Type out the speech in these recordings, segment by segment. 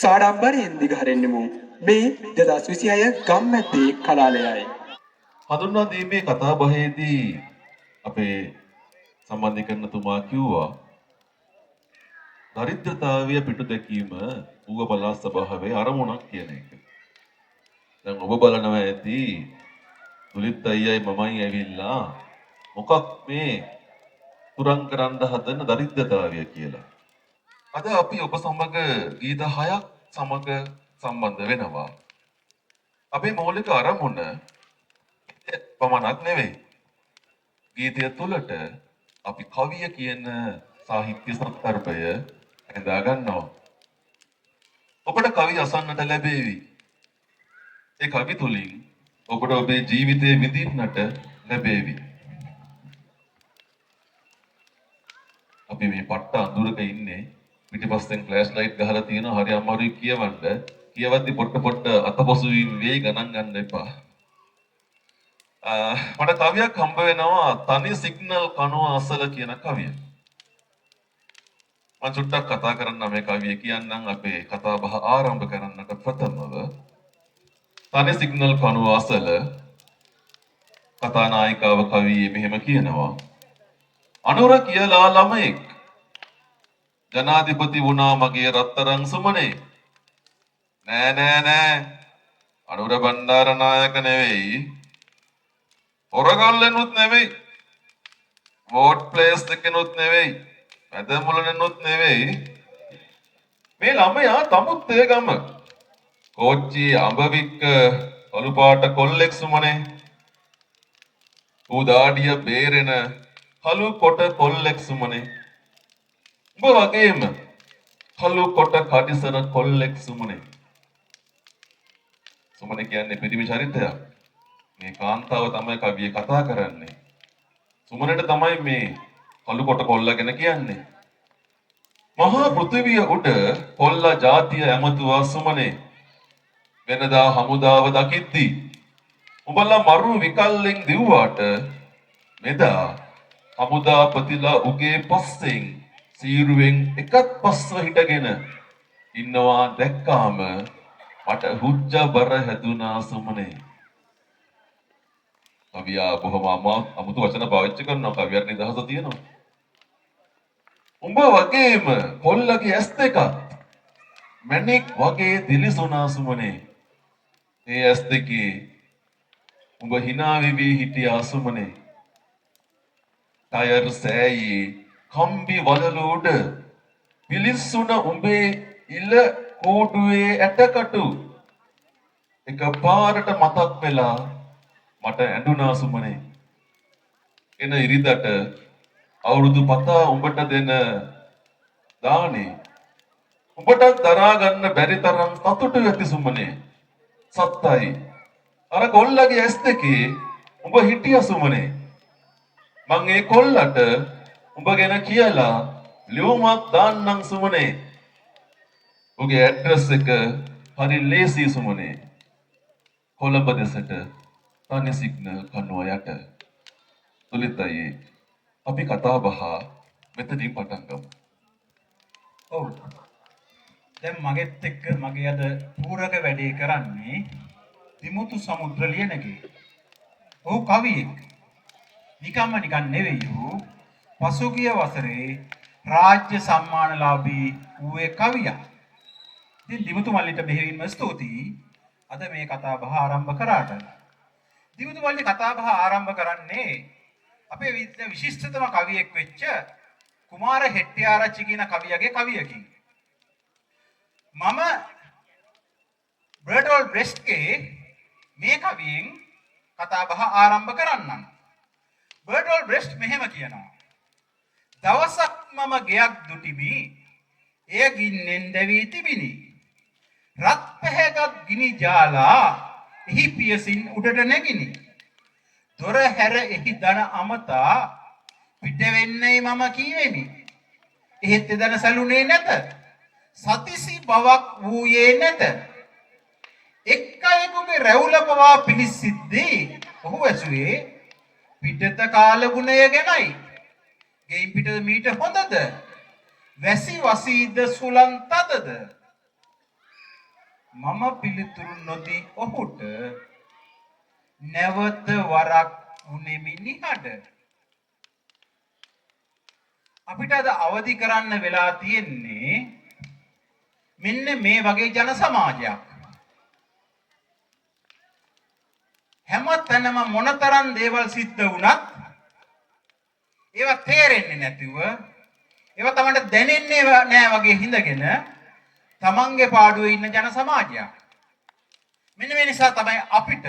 සාඩම්බරයෙන් දිගහරින්නෙමු මේ 2026 ගම්මැද්දේ කලාලයයි. හඳුන්වා දීමේ කතා බහේදී අපේ සම්බන්ධීකරණතුමා කිව්වා දරිද්‍රතාවය පිටු දැකීම ඌව පළාත් සභාවේ අරමුණක් කියන එක. දැන් ඔබ බලනවා ඇති දුලිත් අයියයි මමයි ඇවිල්ලා මොකක් මේ තුරන් කරන්න හදන දරිද්‍රතාවය කියලා. අද අපි ඔබ සමග ගීත 6ක් සමග සම්බන්ධ වෙනවා. අපේ මৌলিক අරමුණ පමණක් නෙවෙයි. ගීතය තුළට අපි කවිය කියන සාහිත්‍ය සන්දර්භය හදා ගන්නවා. ඔබට කවි අසන්නට ලැබේවි. ඒ කවි තුලින් ඔබට ඔබේ ජීවිතය විඳින්නට ලැබේවි. අපි මේ පට්ට අඳුරක ඉන්නේ පිටිපස්සෙන් ෆ්ලෑෂ් ලයිට් ගහලා තියෙනවා හරි අමාරුයි කියවන්න. කියවද්දි පොට්ට අතපසු වෙයි ගණන් ගන්න එපා. මට කවියක් හම්බ වෙනවා තනි සිග්නල් කනුව අසල කියන කවිය. මම චුට්ටක් කතා කරන්න මේ කවිය කියන්නම් අපේ කතා බහ ආරම්භ කරන්නට ප්‍රථමව තනි සිග්නල් කනුව අසල කතානායිකාව කවියේ මෙහෙම කියනවා අනුර කියලා ළමෙක් ජනාධිපති වුණා මගේ රත්තරන් සුමනේ නෑ අනුර බණ්ඩාරනායක නෙවෙයි ඔරගල්ලෙනුත් නෙවෙයි වෝට් ප්ලේස් එකෙනුත් නෙවෙයි වැදමුලනෙනුත් නෙවෙයි මේ ළමයා තමුත් ඒ ගම කෝච්චි අඹවික්ක කළු පාට කොල්ලෙක් සුමනේ ඌ දාඩිය බේරෙන කළු කොට කොල්ලෙක් සුමනේ උඹ වගේම කළු කොට කඩිසන කොල්ලෙක් සුමනේ සුමනේ කියන්නේ පිරිමි චරිතයක් මේ කාන්තාව තමයි කවියේ කතා කරන්නේ සුමනට තමයි මේ කළු කොට කොල්ල ගැන කියන්නේ මහා පෘථිවිය උඩ කොල්ල ජාතිය ඇමතුවා සුමනේ වෙනදා හමුදාව දකිද්දී උඹලා මරු විකල්ලෙන් දිව්වාට මෙදා හමුදාපතිලා උගේ පස්සෙන් සීරුවෙන් එකත් පස්ව හිටගෙන ඉන්නවා දැක්කාම මට හුජ්ජ බර හැදුනා සුමනේ කවියා බොහොම අමුතු වචන පාවිච්චි කරනවා කවියට නිදහස තියෙනවා උඹ වගේම කොල්ලගේ ඇස් දෙකත් මැණික් වගේ දිලිසුනා සුමනේ ඒ ඇස් දෙකේ උඹ hina වෙවි හිටියා සුමනේ ටයර් සෑයේ කම්බි වලලු උඩ පිලිස්සුන උඹේ ඉල කෝටුවේ ඇටකටු එක පාරට මතක් වෙලා මට ඇඬුනා සුමනේ එන ඉරිදට අවුරුදු පතා උඹට දෙන දානේ උඹට දරා ගන්න බැරි තරම් සතුටු ඇති සුමනේ සත්තයි අර කොල්ලගේ ඇස් දෙකේ උඹ හිටිය සුමනේ මං ඒ කොල්ලට උඹ ගැන කියලා ලියුමක් දාන්නම් සුමනේ උගේ ඇඩ්‍රස් එක හරි ලේසි සුමනේ කොළඹ දෙසට තනි සිග්නල් කනුව යට තුලිතයි අපි කතා බහ මෙතනින් පටන් ගමු. ඔව්. දැන් මගෙත් එක්ක මගේ අද පූරක වැඩේ කරන්නේ දිමුතු සමුද්‍ර ලියනගේ. ඔහු කවියෙක්. නිකන් නෙවෙයි ඌ පසුගිය වසරේ රාජ්‍ය සම්මානලාභී ඌේ කවියා. ඉතින් දිමුතු මල්ලිට බෙහෙවින්ම ස්තුතියි. අද මේ කතා බහ ආරම්භ කරාට. දිමුතු මල්ලි කතා බහ ආරම්භ කරන්නේ අපේ විශිෂ්ටතම කවියෙක් වෙච්ච කුමාර හෙට්ටිආරච්චි කියන කවියගේ කවියකින්. මම බර්ටෝල් බ්‍රෙස්ට්ගේ මේ කවියෙන් කතා බහ ආරම්භ කරන්නම්. බර්ටෝල් බ්‍රෙස්ට් මෙහෙම කියනවා. දවසක් මම ගෙයක් දුටිමි. එය ගින්නෙන් දැවී තිබිනි. රත් පැහැගත් ගිනි ජාලා එහි පියසින් උඩට නැගිනි. දොර හැර එහි දන අමතා පිට වෙන්නේ මම කීවෙමි. එහෙත් එදන සැලුනේ නැත. සතිසි බවක් වූයේ නැත. එක්කයෙකුගේ රැවුල පවා පිලිසිද්දී ඔහු ඇසුවේ පිටත කාලගුණය ගැනයි. ගෙයින් පිටත මීට හොඳද? වැසි වසීද සුලන් තදද? මම පිළිතුරු නොදී ඔහුට නැවත වරක් උනේමි නිහඬ. අපිට අද අවදි කරන්න වෙලා තියෙන්නේ මෙන්න මේ වගේ ජන සමාජයක්. හැම තැනම මොනතරම් දේවල් සිද්ධ වුණත් ඒවා තේරෙන්නේ නැතුව ඒවා තමයි දැනෙන්නේ නෑ වගේ හිඳගෙන තමන්ගේ පාඩුවේ ඉන්න ජන සමාජයක්. මෙන්න මේ නිසා තමයි අපිට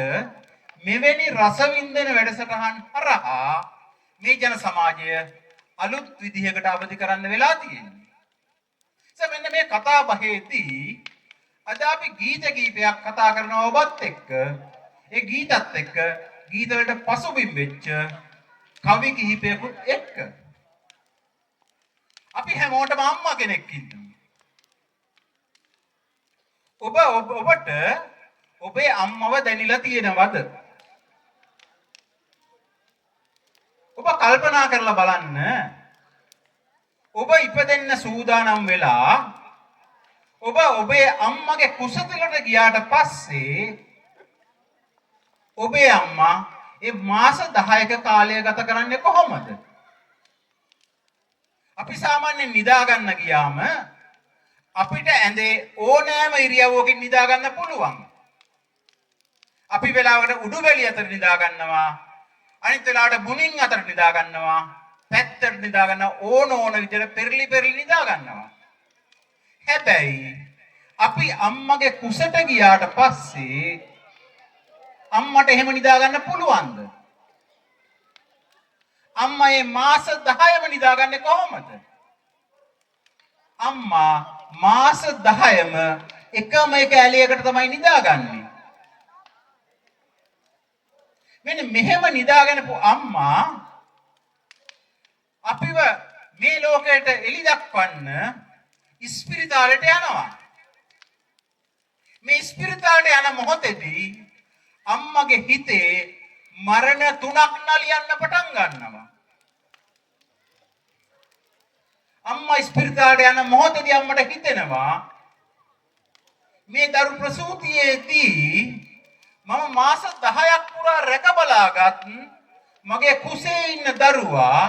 මෙවැනි රසවින්දන වැඩසටහන් හරහා මේ ජන සමාජය අලුත් විදිහකට අවදි කරන්න වෙලා තියෙන්නේ. මෙන්න මේ කතා බහේදී අද අපි ගීත කීපයක් කතා කරනවා ඔබත් එක්ක. ඒ ගීතත් එක්ක ගීත වලට පසුබිම් වෙච්ච කවි කිහිපයකුත් එක්ක. අපි හැමෝටම අම්මා කෙනෙක් ඉන්නවා. ඔබට ඔබේ අම්මව දැනিলা තියෙනවද? ඔබ කල්පනා කරලා බලන්න. ඔබ ඉපදෙන්න සූදානම් වෙලා ඔබ ඔබේ අම්මගේ කුසතලට ගියාට පස්සේ ඔබේ අම්මා ඒ මාස 10ක කාලය ගත කරන්නේ කොහොමද? අපි සාමාන්‍යයෙන් නිදා ගන්න ගියාම අපිට ඇඳේ ඕනෑම ඉරියව්වකින් නිදා ගන්න පුළුවන්. අපි වෙලාවකට උඩුබැලිය අතර නිදා ගන්නවා. අනිත් වෙලාවට මුණින් අතර නිදා ගන්නවා. පැත්තට නිදා ගන්න ඕන විදිහට පෙරලි නිදා ගන්නවා. හැබැයි අපි අම්මගේ කුසට ගියාට පස්සේ අම්මට එහෙම නිදා ගන්න පුළුවන්ද? අම්මා මේ මාස 10ම නිදාගන්නේ කොහොමද? අම්මා මාස 10ම එකම එක ඇලියකට තමයි නිදාගන්නේ. මෙන්න මෙහෙම නිදාගෙනපු අම්මා අපිව මේ ලෝකයට එලි දක්වන්න ඉස්පිරිතාලයට යනවා. මේ ඉස්පිරිතාලයට යන මොහොතේදී අම්මගේ හිතේ මරණ 3ක් නලියන්න පටන් ගන්නවා. අම්මා ඉස්පිරිතාලයට යන මොහොතේදී අම්මට හිතෙනවා මේ දරු ප්‍රසූතියේදී මම මාස 10ක් පුරා රැක බලාගත් මගේ කුසේ ඉන්න දරුවා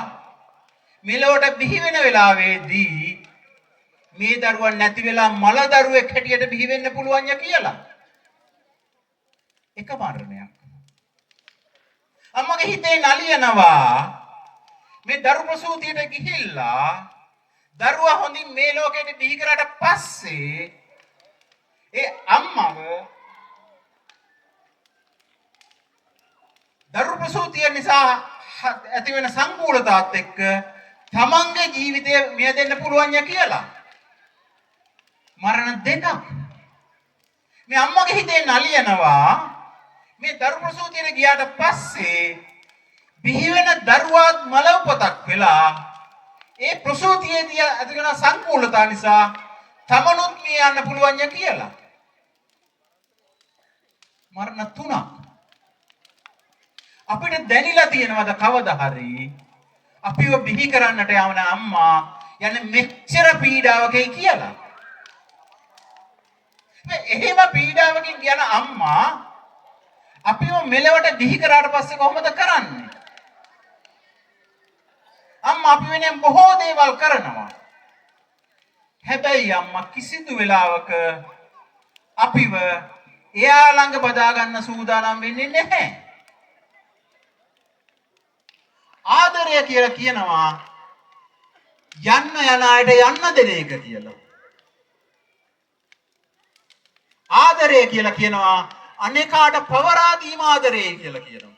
මෙලොවට බිහි වෙන වෙලාවේදී මේ දරුවා නැති වෙලා මල දරුවෙක් හැටියට බිහි වෙන්න පුළුවන් ය කියලා. එක මරණයක්. අම්මගේ හිතේ නලියනවා මේ දරු ප්‍රසූතියට ගිහිල්ලා දරුවා හොඳින් මේ ලෝකෙට බිහි කරාට පස්සේ ඒ අම්මව දරු ප්‍රසූතිය නිසා ඇති වෙන සංකූලතාවත් එක්ක තමන්ගේ ජීවිතය මියදෙන්න පුළුවන් ය කියලා. මරණ දෙකක්. මේ අම්මගේ හිතේ නලියනවා මේ දරු ප්‍රසූතියට ගියාට පස්සේ බිහි වෙන දරුවාත් මල උපතක් වෙලා ඒ ප්‍රසූතියේදී ඇති වෙන සංකූලතාව නිසා තමනුත් මිය යන්න පුළුවන් ය කියලා. මරණ 3ක්. අපිට දැනিলা තියෙනවද කවදා හරි අපිව බිහි කරන්නට යවන අම්මා යන්නේ මෙච්චර පීඩාවකයි කියලා. එහෙම පීඩාවකින් යන අම්මා අපිව මෙලවට බිහි කරාට පස්සේ කොහොමද කරන්නේ? අම්මා අපි වෙනුවෙන් බොහෝ දේවල් කරනවා. හැබැයි අම්මා කිසිදු වෙලාවක අපිව එයා ළඟ බදා ගන්න සූදානම් වෙන්නේ නැහැ. ආදරය කියලා කියනවා යන්න යන අයට යන්න දෙන එක කියලා. ආදරය කියලා කියනවා අනේකාට පවරා දීම ආදරය කියලා කියනවා.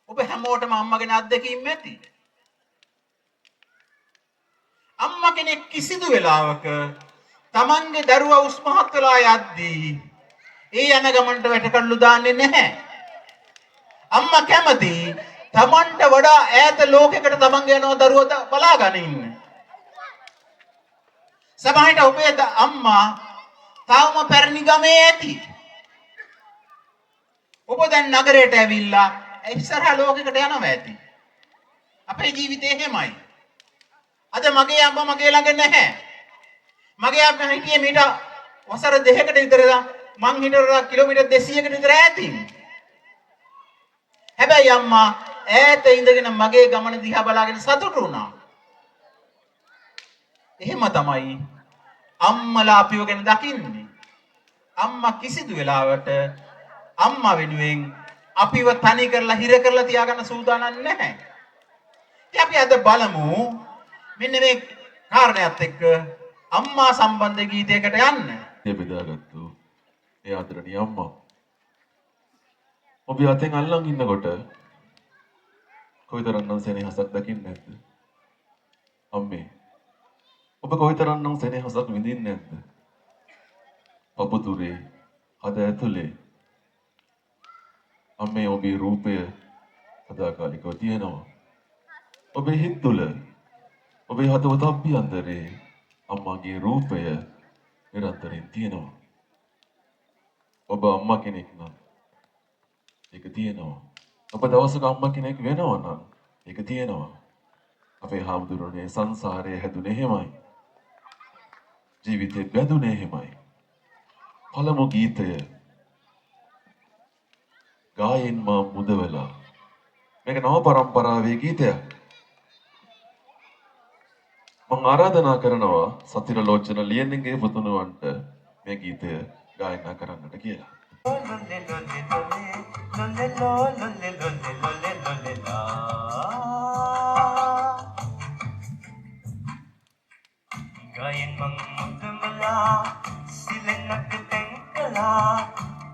ඔබ හැමෝටම අම්මගෙන අත්දැකීම් ඇති. අම්මා කෙනෙක් කිසිදු වෙලාවක තමන්ගේ දරුවා උස්මහත් වෙලා යද්දී ඒ යන ගමන්ට වැටකඩලු දාන්නේ නැහැ. අම්මා කැමති තමන්ට වඩා ඈත ලෝකයකට තමන්ගේ යන දරුවා බලාගෙන ඉන්න. සමහරවිට ඔබේ අම්මා තාම පැරණි ගමේ ඇති. ඔබ දැන් නගරයට ඇවිල්ලා ඉස්සරහ ලෝකයකට යනවා ඇති. අපේ ජීවිතේ එහෙමයි. අද මගේ අම්මා මගේ ළඟ නැහැ. මගේ අම්මා හිටියේ මීට වසර දෙකකට විතර මං හිටවලා කිලෝමීටර් 200කට විතර ඈතින්. හැබැයි අම්මා ඈත ඉඳගෙන මගේ ගමන දිහා බලාගෙන සතුටු වුණා. එහෙම තමයි අම්මලා අපිව ගැන දකින්නේ. අම්මා කිසිදු වෙලාවට අම්මා වෙනුවෙන් අපිව තනි කරලා හිර කරලා තියාගන්න සූදානම් නැහැ. ඉතින් අපි අද බලමු මෙන්න මේ කාරණයක් එක්ක අම්මා සම්බන්ධ ගීතයකට යන්න. ඒ බෙදාගත්තු ඒ ආදරණීය අම්මා. ඔබ අතෙන් අල්ලන් ඉන්නකොට කොයිතරම්නම් සෙනෙහසක් දකින්නේ නැද්ද? අම්මේ. ඔබ කොයිතරම්නම් සෙනෙහසක් විඳින්නේ නැද්ද? පපුතුරේ හද ඇතුලේ අම්මේ ඔබේ රූපය සදාකාලිකව තියෙනවා. ඔබේ හිත තුළ ඔබේ හදවත අභ්‍යන්තරේ අම්මාගේ රූපය නිරන්තරයෙන් තියෙනවා. ඔබ අම්මා කෙනෙක් නම් ඒක තියෙනවා. ඔබ දවසක අම්මා කෙනෙක් වෙනවා නම් ඒක තියෙනවා. අපේ හාමුදුරනේ සංසාරයේ හැදුනේ එහෙමයි. ජීවිතේ බැඳුනේ එහෙමයි. පළමු ගීතය ගායන් මා මුදවලා. මේක නව පරම්පරාවේ ගීතයක්. මම ආරාධනා කරනවා සතිරලෝචන ලියන්නගේ පුතුණුවන්ට මේ ගීතය ගායනා කරන්නට කියලා. ගායන් මං මුදවලා සිලෙන්නක තැන්කලා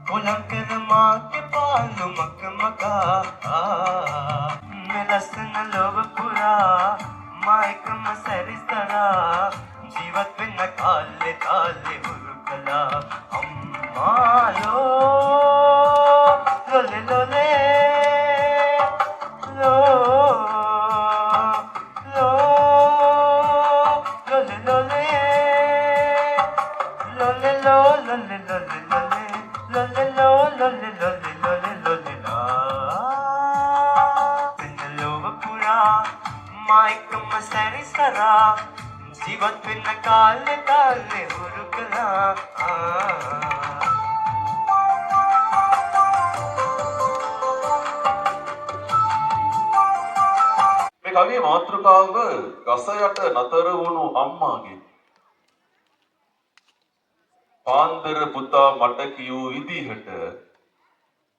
කොලම් කර මාගේ පාලු මක මගා මෙලස්සන ලොව පුරා මායකම සැරිසරා ජීවත් වෙන්න කාලේ කාලේ හුරු කළා අම්මාලෝ ලොලේ ලොලේ ලෝ ලොලේ ලොලේ ලොලේ මායිකම සැරිසරා ජීවත් වෙන්න කාලේ කාලේ හුරු කළා මේ කවියේ මාතෘකාව ගස යට නතර වුණු අම්මාගේ. පාන්දර පුතා මට කියූ විදිහට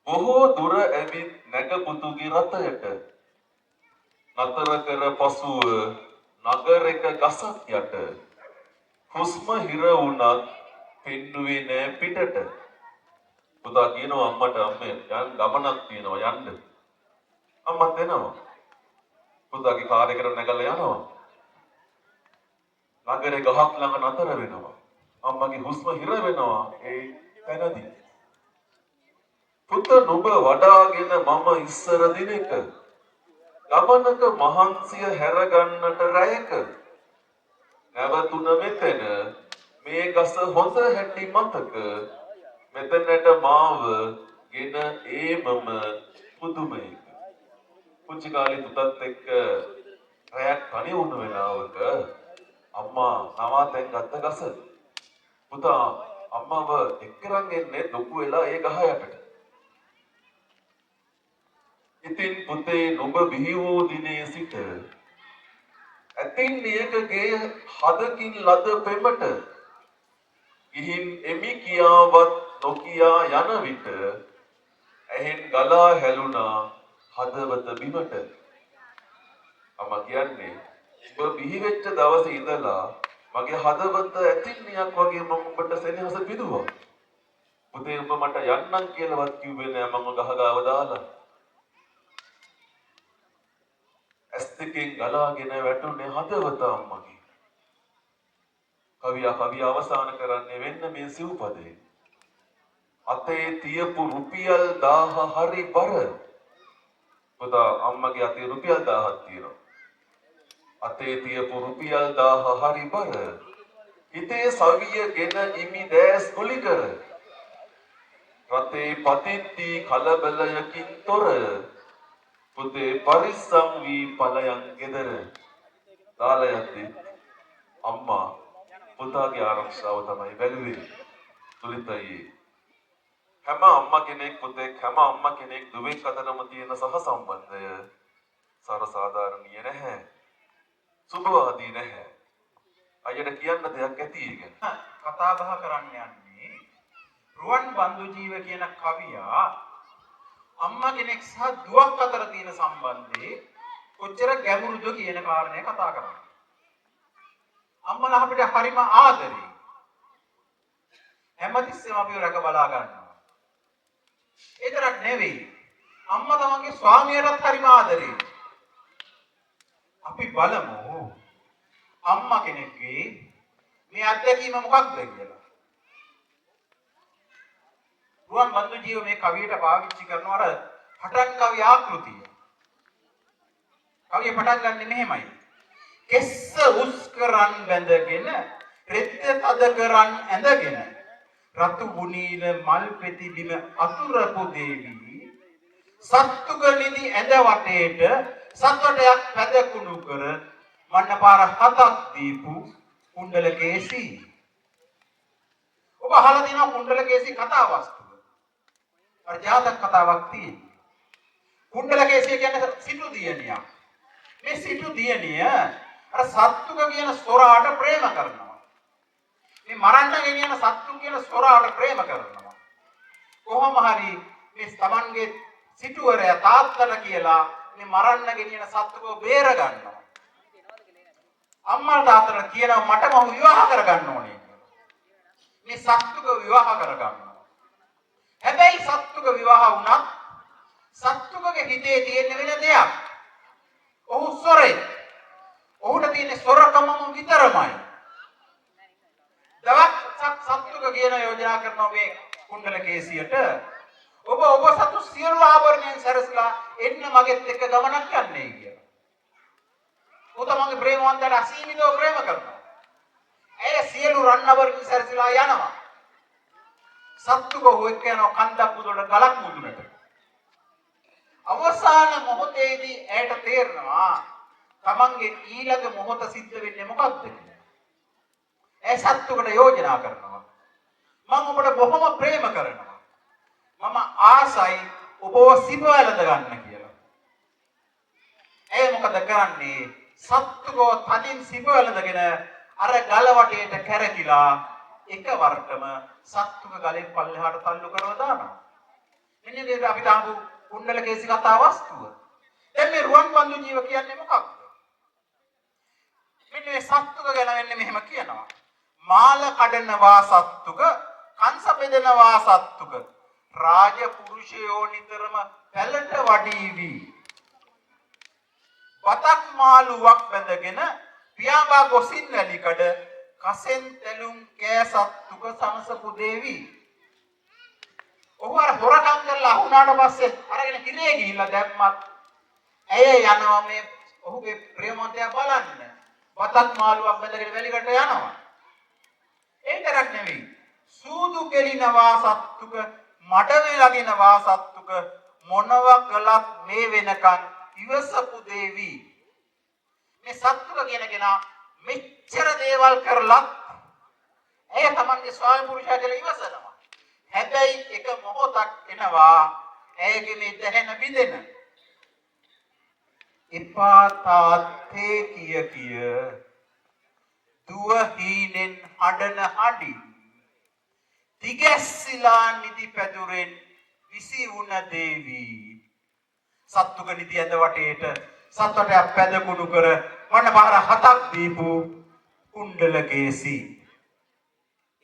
බොහෝ දුර ඇවිත් නැග පුතුගේ රථයට නතර කර පසුව නගරයක ගසක් යට හුස්ම හිර වුණත් පෙන්නුවේ නෑ පිටට. පුතා කියනවා අම්මට අම්මේ යන් ගමනක් තියෙනවා යන්න. අම්මත් එනවා. පුතාගේ කාර් එකට නැගලා යනවා. නගරේ ගහක් ළඟ නතර වෙනවා. අම්මගේ හුස්ම හිර වෙනවා ඒ තැනදී. පුත නුඹ වඩාගෙන මම ඉස්සර දිනක ගමනක මහන්සිය හැරගන්නට රැයක නැවතුන මෙතන මේ ගස හොඳ හැටි මතක මෙතනට මාව ගෙන ඒමම පුදුමයක. පුංචි කාලේ පුතත් එක්ක රැයක් තනි වුණ වෙලාවක අම්මා නවාතැන් ගත්ත ගස පුතා අම්මව එක්කරන් එන්නේ ලොකු වෙලා ඒ ගහ යටට. ඉතින් පුතේ නුඹ බිහි වූ දිනේ සිට ඇතින් නියකගේ හදකින් ලද පෙමට ගිහින් එමි කියාවත් නොකියා යන විට ඇහෙන් ගලා හැලුණා හදවත බිමට. අම්මා කියන්නේ ඔබ බිහි වෙච්ච දවසේ ඉඳලා මගේ හදවත ඇතින් නියක් වගේ මම ඔබට සෙනෙහස පිදුවා. පුතේ ඔබ මට යන්නම් කියලාවත් කිව්වේ නෑ මම ගහ ගාව දාලා. ඇස් දෙකෙන් ගලාගෙන වැටුනේ හදවත අම්මගේ. කවිය අවසන් කරන්නේ වෙන්න මේ සිව්පදේ. අතේ තියපු රුපියල් 1000 හරි බර. පුතා අම්මගේ අතේ රුපියල් 1000ක් තියෙනවා. අතේ තියපු රුපියල් 1000 හරි බර. හිතේ සවියගෙන ඉමි දැස් ගුලි කර. රතේ පතිත්ති කලබලයකින් තොර. පුතේ පරිස්සම් වී ඵලයන් ගෙදර. දාලා යද්දී අම්මා පුතාගේ ආරක්ෂාව තමයි බැලුවේ. දුලිත් අයියේ හැම අම්මා කෙනෙක් පුතෙක් හැම අම්මා කෙනෙක් දුවෙක් අතරම තියෙන සහසම්බන්ධය සාධාරණීය නැහැ. සුබවාදී නැහැ. අයියට කියන්න දෙයක් ඇති ඒක. කතා බහ කරන්න යන්නේ රුවන් බන්දු ජීව කියන කවියා අම්මා කෙනෙක් සහ දුවක් අතර තියෙන සම්බන්ධේ කොච්චර ගැඹුරුද කියන කාරණය කතා කරන්නේ. අම්මලා අපිට හරිම ආදරේ. හැමතිස්සෙම අපිව රැක බලා ගන්නවා. ඒ තරක් නෙවෙයි. අම්මා තමන්ගේ ස්වාමියාටත් හරිම ආදරේ. අපි බලමු අම්මා කෙනෙක්ගේ මේ අත්දැකීම මොකක්ද කියලා. රුවන් බන්දු ජීව මේ කවියට පාවිච්චි කරන අර පටන් කවි ආකෘතිය. කවිය පටන් ගන්නෙ මෙහෙමයි. කෙස්ස උස් කරන් බැඳගෙන රෙද්ද තද කරන් ඇඳගෙන රතු ගුණීල මල් පෙති බිම අතුරපු දේවි සත්තුක නිදි ඇඳ වටේට සත්වටයක් පැදකුණු කර මන්නපාර 7ක් දීපු කුණ්ඩලකේසි. ඔබ අහලා තියෙනවා කුණ්ඩලකේසි කතා වස්තුව. අර ජාතක කතාවක් තියෙනවා. කුණ්ඩලකේසි කියන්නේ සිටු දියණියක්. මේ සිටු දියණිය අර සත්තුක කියන සොරාට ප්‍රේම කරනවා. මේ මරන්න ගෙනියන සත්තු කියන සොරාට ප්‍රේම කරනවා. කොහොම හරි මේ තමන්ගේ සිටුවරයා තාත්තට කියලා මේ මරන්න ගෙනියන සත්තුකව බේර ගන්නවා. අම්මා තාත්තට කියනවා මට මහු විවාහ කරගන්න ඕනේ කියලා. මේ සත්තුක විවාහ කරගන්නවා. හැබැයි සත්තුක විවාහ වුණත් සත්තුකගේ හිතේ තියෙන වෙන දෙයක්. ඔහු සොරේ. ඔහුට තියෙන සොරකමම විතරමයි. දවස් සත්තුක කියන යෝජනා කරන මේ කුණ්ඩලකේසියට ඔබ සතු සියලු ආභරණයන් සැරසලා එන්න මගෙත් එක්ක ගමනක් යන්නේ කියලා. ඔහු තමන්ගේ ප්‍රේමවන්තයාට අසීමිතව ප්‍රේම කරනවා. ඇය සියලු රන්නවරින් සැරසලා යනවා. සත්තුක ඔහු එක්ක යනවා කන්දක් මුදුනට ගලක් මුදුනට. අවසාන මොහොතේදී ඇයට තේරෙනවා තමන්ගේ ඊළඟ මොහොත සිද්ධ වෙන්නේ මොකක්ද කියලා. ඇය සත්තුකට යෝජනා කරනවා. මම ඔබට බොහොම ප්‍රේම කරනවා. මම ආසයි ඔබව සිපවැළඳ ගන්න කියලා. ඇය මොකද කරන්නේ? සත්තුකව තදින් සිපවැළඳගෙන අර ගල වටේට කැරකිලා එකවරටම සත්තුක ගලෙන් පල්ලෙහාට තල්ලු කරව දානවා. මෙන්න මේක අපි තාමු කුණ්ඩලකේසි කතා වස්තුව. දැන් මේ රුවන් බන්දු ජීව කියන්නේ මොකක්ද? මෙන්න මේ සත්තුක ගැන වෙන්නේ මෙහෙම කියනවා. මාල කඩනවා සත්තුක, කංශ බෙදනවා සත්තුක. රාජ පුරුෂයෝ නිතරම පැලට වඩීවි. බතක් මාළුවක් බැඳගෙන පියාඹා ගොසින් වැලිකඩ කසෙන් තැලුම් කෑ සත්තුක සමසපු දේවි. ඔහු අර හොරකම් කරලා අහුණාට පස්සේ අරගෙන කිරේ ගිහිල්ලා දැම්මත් ඇය යනවා මේ ඔහුගේ ප්‍රේමවන්තයා බලන්න. බතක් මාළුවක් බැඳගෙන වැලිකඩ යනවා. ඒ තරක් නෙවෙයි. සූදු කෙලිනවා සත්තුක, මඩ වේලගෙනවා සත්තුක, මොනව කළත් මේ වෙනකන් ඉවසපු දේවි. මේ සත්තුක කියන කෙනා මෙච්චර දේවල් කරලත් ඇය තමන්ගේ ස්වාමි පුරුෂයා කියලා ඉවසනවා. හැබැයි එක මොහොතක් එනවා ඇයගේ මේ දැහැන බිඳෙන. එපා තාත්තේ කිය දුව හීනෙන් හඬන හඬි තිගැස්සිලා නිදි පැදුරෙන් විසි වුණ දේවි. සත්තුක නිදි ඇඳ වටේට සත්වටයක් පැදකුණු කර මන්න පාර 7ක් දීපු කුණ්ඩලකේසි.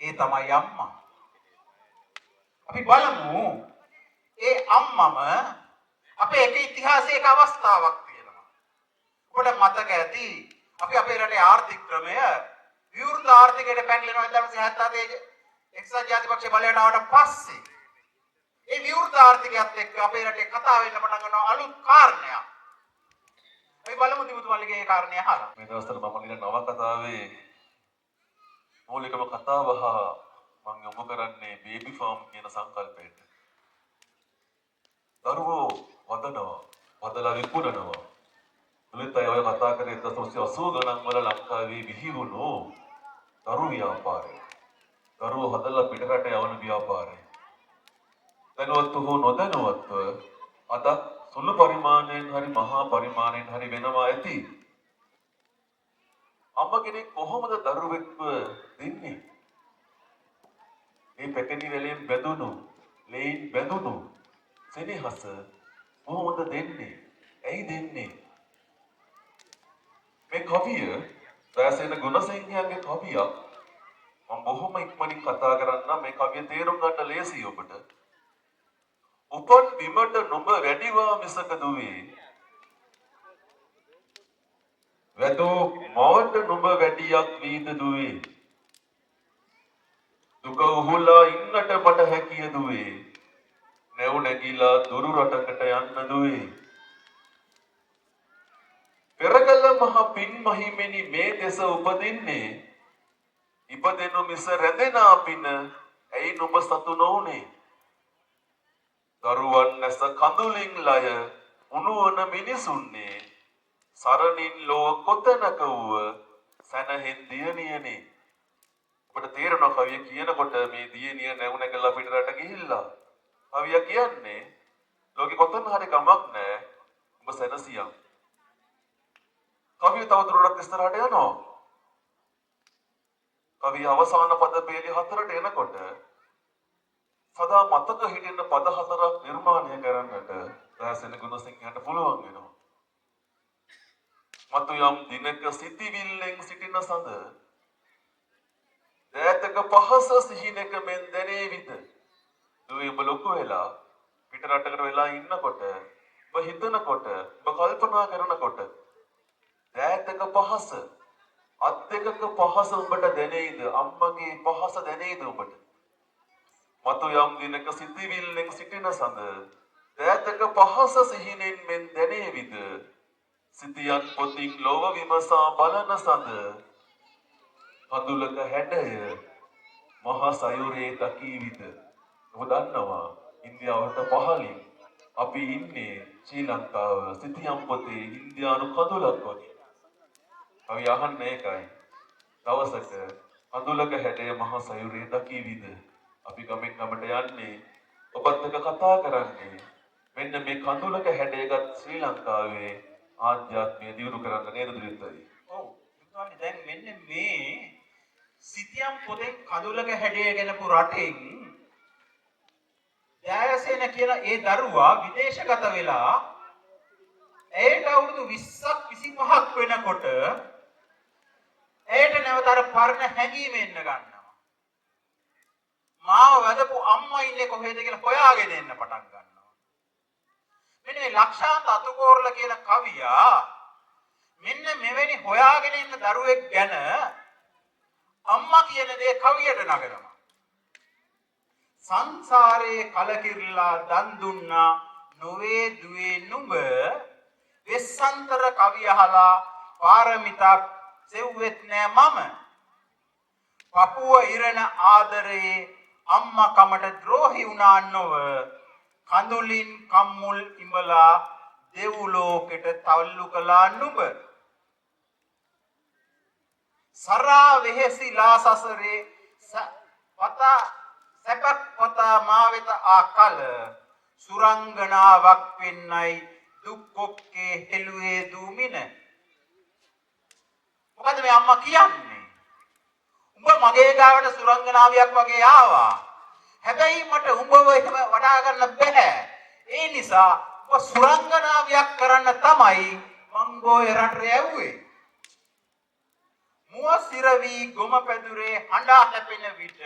ඒ තමයි අම්මා. අපි බලමු ඒ අම්මම අපේ එක ඉතිහාසයේ එක අවස්ථාවක් තියෙනවා. ඔබට මතක ඇති අපි අපේ රටේ ආර්ථික ක්‍රමය විවෘත ආර්ථිකයට පැනලෙනවා 1977 එක්සත් ජාතිපක්ෂ බලයට ආවට පස්සේ ඒ විවෘත ආර්ථිකයත් එක්ක අපේ රටේ කතා වෙන්න පටන් ගන්නවා අලුත් කාරණයක්. අපි බලමු දිමුතුමල්ලිගේ ඒ කාරණය අහලා. මේ දවස්වල මම ලියන නවකතාවේ මූලිකම කතාව මම යොමු කරන්නේ බේබි ෆාම් කියන සංකල්පයට. දරුවෝ වදනවා, වදලා විකුණනවා. දුලිත් අය ඔය කතා කරේ 1980 ගණන් වල ලංකාවේ විහිදුණු දරු ව්‍යාපාරය. දරුවෝ හදලා පිටරට යවන ව්‍යාපාරය. දැනුවත්ව හෝ නොදැනුවත්ව අද සුළු පරිමාණයෙන් හරි මහා පරිමාණයෙන් හරි වෙනවා ඇති. අම්ම කෙනෙක් කොහොමද දරුවෙක්ව දෙන්නේ? මේ පැකණි වලින් බැඳුණු, ලේන් බැඳුණු සෙනෙහස කොහොමද දෙන්නේ? ඇයි දෙන්නේ? මේ කවිය රාසේන ගුණසිංහයන්ගේ කවියක්. මම බොහොම ඉක්මනින් කතා කරන්න මේ කවිය තේරුම් ගන්න ලේසියි ඔබට. උපන් බිමට නුඹ වැඩිවා මිසක දුවේ. වැදෝ මවට නුඹ වැඩියක් වීද දුවේ. දුක උහුලා ඉන්නට මට හැකිය දුවේ. නැව් නැගිලා දුරු රටකට යන්න දුවේ. පෙරකල මහ පින් මහිමෙනි මේ දෙස උපදින්නේ. ඉපදෙනු මිස රැඳෙන පින ඇයි නුඹ සතු නොඋනේ? දරුවන් නැස කඳුලින් ලය උණුවන මිනිසුන්නේ. සරණින් ලෝ කොතනක වූ සැනහෙන් දියණියනේ. ඔබට තේරෙනවා කවිය කියනකොට මේ දියණිය නැව් නැගලා පිටරට ගිහිල්ලා. කවිය කියන්නේ ලෝකෙ කොතන හරි ගමක් නැහැ. ඔබ සැනසියම්. කවිය තවදුරටත් ඉස්සරහට යනවා. කවිය අවසාන පද පේලි 4ට එනකොට සදා මතක හිටින්න පද 4ක් නිර්මාණය කරන්නට රාසෙන ගුණසිංහට පුළුවන් වෙනවා. මතු යම් දිනක සිටිවිල්ලෙන් සිටින සඳ දෑතක පහස සිහිනක මෙන් දැනේවිද. දුවේ ඔබ ලොකු වෙලා පිට රටකට වෙලා ඉන්නකොට ඔබ හිතනකොට ඔබ කල්පනා කරනකොට දෑතක පහස අත් දෙකක පහස ඔබට දැනේද? අම්මගේ පහස දැනේද ඔබට? මතු යම් දිනක සිටිවිල්ලෙන් සිටින සඳ දෑතක පහස සිහිනෙන් මෙන් දැනේවිද. සිටියන් පොතින් ලොව විමසා බලන සඳ කඳුලක හැඩය මහා සයුරේ දකීවිද. ඔබ දන්නවා ඉන්දියාවට පහළින් අපි ඉන්නේ ශ්‍රී ලංකාව සිටියන් පොතේ ඉන්දියානු කඳුලක් වගේ. අපි අහන්නේ ඒකයි. දවසක කඳුලක හැඩය මහා සයුරේ දකීවිද. අපි ගමෙන් ගමට යන්නේ ඔබත් එක්ක කතා කරන්නේ මෙන්න මේ කඳුලක හැඩයකට ශ්‍රී ලංකාවේ ආධ්‍යාත්මය දියුණු කරන්න නේද දුරිතයි. ඔව්. ඒකනේ දැන් මෙන්න මේ සිතියම් පොතේ කඳුලක හැඩය ගැනපු රටෙන් ජයසේන කියන ඒ දරුවා විදේශගත වෙලා ඒට අවුරුදු 20ක් 25ක් වෙනකොට ඒට නැවත අර පරණ හැඟීම එන්න ගන්නවා. මාව වැදපු අම්මා ඉන්නේ කොහෙද කියලා හොයාගෙන එන්න පටන් ගන්නවා. මෙන්න මේ ලක්ෂාන්ත අතුකෝරල කියන කවියා මෙන්න මෙවැනි හොයාගෙන ඉන්න දරුවෙක් ගැන අම්මා කියන දේ කවියට නගනවා. සංසාරේ කලකිරලා දන් දුන්නා නොවේ දුවේ නුඹ වෙස්සන්තර කවිය අහලා පාරමිතා සෙව්වෙත් නෑ මම. පපුව ඉරණ ආදරේ අම්මා කමට ද්‍රෝහි වුණා නොව කඳුලින් කම්මුල් ඉඹලා දෙව්ලෝකෙට තල්ලු කළා නුඹ. සරා වෙහෙසිලා සසරේ පතා සැපක් පතා මා වෙත ආකල සුරංගනාවක් වෙන්නයි දුක්කොක්කේ හෙළුවේ දූමින. මොකද මේ අම්මා කියන්නේ? උඹ මගේ ගාවට සුරංගනාවියක් වගේ ආවා. හැබැයි මට උඹව එහෙම වඩා ගන්න බෑ. ඒ නිසා ඔබ සුරංගනාවියක් කරන්න තමයි මං ගෝයේ රට යවුවේ. මුව සිරවි ගොම පැදුරේ හඬා හැපෙන විට